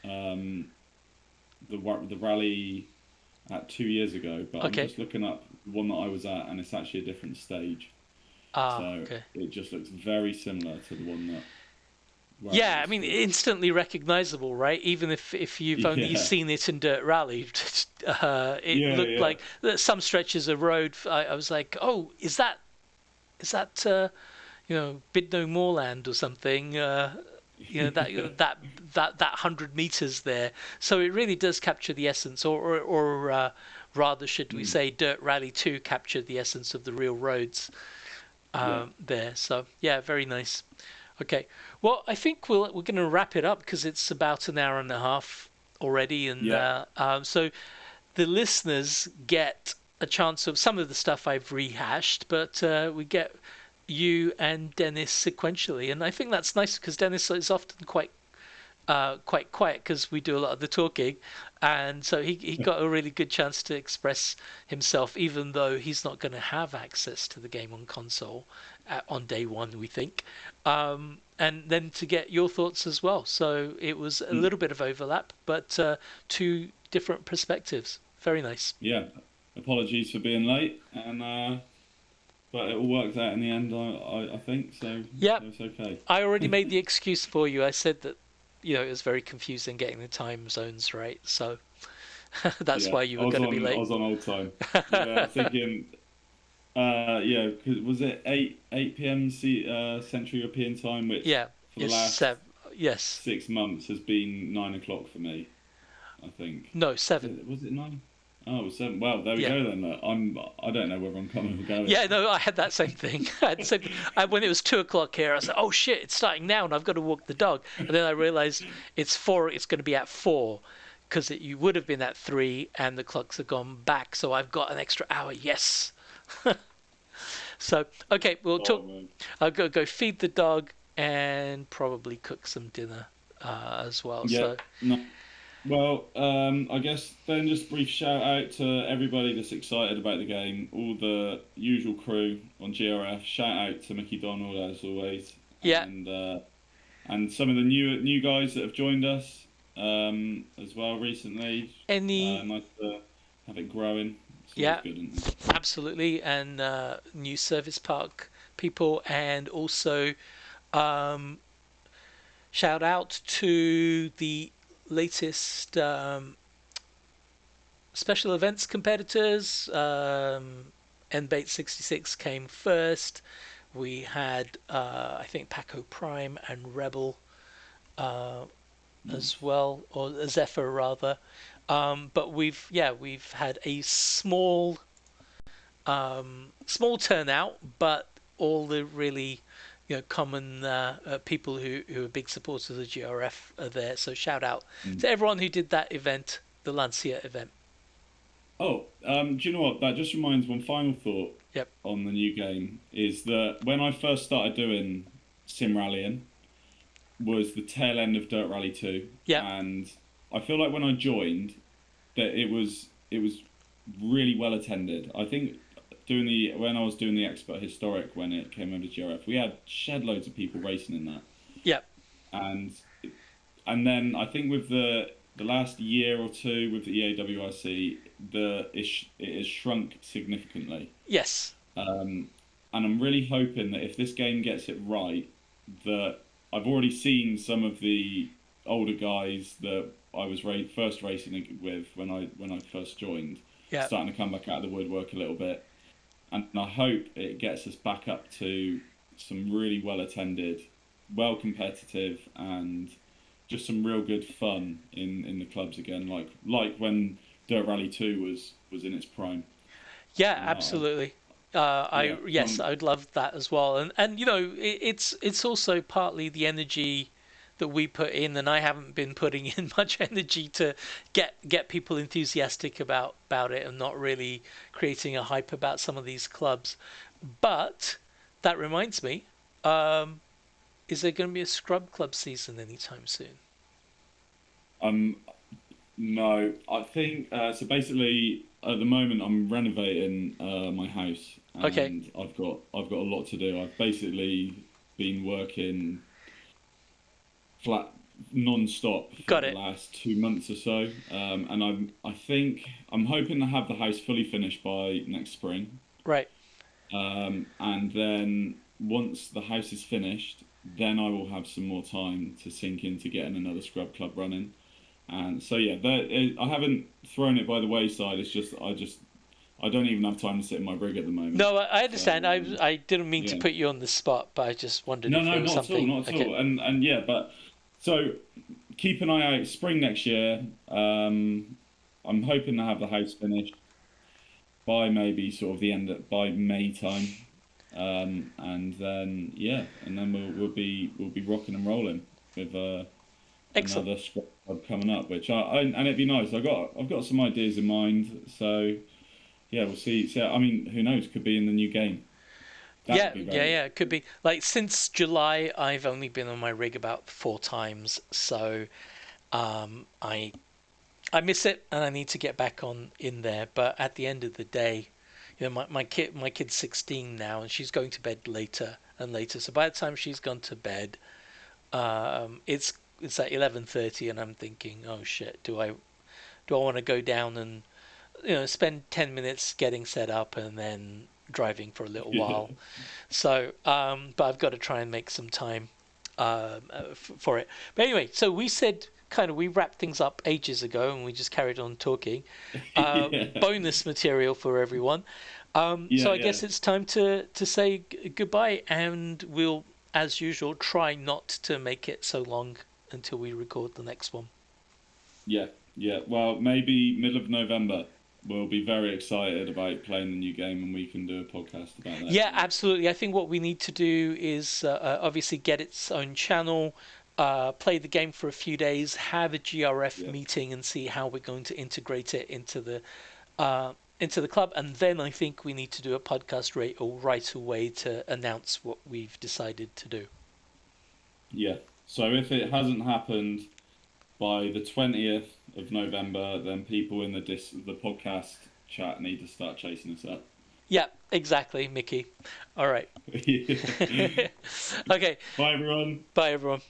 um, the rally at 2 years ago, but I'm okay. just looking up the one that I was at, and it's actually a different stage. So Okay. it just looks very similar to the one that where I Yeah, I was. mean, instantly recognizable, right? Even if you've only Yeah, seen it in Dirt Rally, it yeah, looked yeah, like some stretches of road. I was like, oh, is that Bid No More Land or something? That 100 meters there. So it really does capture the essence, or rather, should we mm, say, Dirt Rally 2 captured the essence of the real roads yeah, there. So yeah, very nice. Okay, well, I think we're going to wrap it up because it's about an hour and a half already, and yeah, so the listeners get a chance of some of the stuff I've rehashed, but we get you and Denis sequentially, and I think that's nice because Denis is often quite quiet because we do a lot of the talking, and so he got a really good chance to express himself, even though he's not going to have access to the game on console on day one, we think, and then to get your thoughts as well. So it was a mm, little bit of overlap, but two different perspectives. Very nice. yeah. Apologies for being late, and but it all worked out in the end. I think so. Yeah, So it's okay. I already made the excuse for you. I said that it was very confusing getting the time zones right, so that's Yeah, why you I were was going to be on I late. was on old time. Yeah, thinking. Yeah, 'cause was it 8 p.m. Central European time, which Yeah, for the yes, last yes, 6 months has been 9 o'clock for me. I think. no, Was 7. it 9? Oh, it was 7. Well, there we Yeah, go then. Look, I don't know whether I'm coming or going. yeah, no, I had that same thing. I had the same thing. When it was 2 o'clock here, I was like, "Oh shit, it's starting now, and I've got to walk the dog." And then I realised it's 4. It's going to be at 4 because you would have been at 3, and the clocks have gone back. So I've got an extra hour. Yes. So okay, we'll Oh talk. man. I'll go feed the dog and probably cook some dinner as well. Yeah. So No. Well, I guess then just brief shout out to everybody that's excited about the game, all the usual crew on GRF. Shout out to Mickey Donald as always, yeah, and some of the new guys that have joined us as well recently. any Nice to have it growing. It's always yeah, good, isn't it? absolutely, and new service park people, and also um, shout out to the latest special events competitors. Ep26 came first. We had I think Paco Prime and Rebel uh, as Nice. well, or Zephyr rather. But we've had a small turnout, but all the really common people who are big supporters of the GRF are there. So shout out Mm. to everyone who did that event, the Lancia event. Oh, do you know what? That just reminds one final thought Yep. on the new game is that when I first started doing sim rallying was the tail end of Dirt Rally 2, Yep. and I feel like when I joined that it was really well attended. I think when I was doing the Expert Historic when it came over to GRF, we had shed loads of people racing in that, Yep. and then I think with the last year or two with the EAWRC, it has shrunk significantly. Yes. And I'm really hoping that if this game gets it right, that I've already seen some of the older guys that I was first racing with when I first joined, Yep. starting to come back out of the woodwork a little bit, and I hope it gets us back up to some really well attended, well competitive, and just some real good fun in the clubs again, like when Dirt Rally 2 was in its prime. Yeah, absolutely. Yes, I would love that as well. And it's also partly the energy that we put in, and I haven't been putting in much energy to get people enthusiastic about it, and not really creating a hype about some of these clubs. But that reminds me, is there going to be a scrub club season anytime soon? No, I think so. Basically, at the moment, I'm renovating my house, Okay, and I've got a lot to do. I've basically been working flat non-stop for got the it. last 2 months or so, and I think I'm hoping to have the house fully finished by next spring, Right. and then once the house is finished, then I will have some more time to sink into getting another scrub club running. And so yeah, I haven't thrown it by the wayside. It's just I don't even have time to sit in my rig at the moment. No, I understand. So I didn't mean to yeah, put you on the spot, but I just wondered no, if no, there was not at all, something. not at Okay. all. And yeah, but so keep an eye out. Spring next year. I'm hoping to have the house finished by maybe sort of by May time. And then yeah, and then we'll be rocking and rolling with Excellent. another scrub club coming up, which and it'd be nice. I've got some ideas in mind, so yeah, we'll see. So I mean, who knows? Could be in the new game. That Yeah, would be yeah, very yeah. It could be like since July, I've only been on my rig about 4 times, so I miss it, and I need to get back on in there. But at the end of the day, my kid's 16 now, and she's going to bed later and later. So by the time she's gone to bed, it's at 11:30, and I'm thinking, oh shit, do I want to go down and spend 10 minutes getting set up and then driving for a little while? yeah. So, but I've got to try and make some time for it. But anyway, so we said we wrapped things up ages ago, and we just carried on talking. Yeah, Bonus material for everyone. So yeah, I yeah, guess it's time to say goodbye, and we'll, as usual, try not to make it so long until we record the next one. yeah, yeah. Well, maybe middle of November. We'll be very excited about playing the new game, and we can do a podcast about that Yeah, again. absolutely. I think what we need to do is obviously get its own channel, play the game for a few days, have a GRF Yeah, meeting, and see how we're going to integrate it into the club. And then I think we need to do a podcast right away to announce what we've decided to do. yeah. So if it hasn't happened by the 20th of November, then people in the podcast chat need to start chasing us up. Yeah, exactly, Mickey. All right. Yeah. Okay. Bye, everyone. Bye, everyone.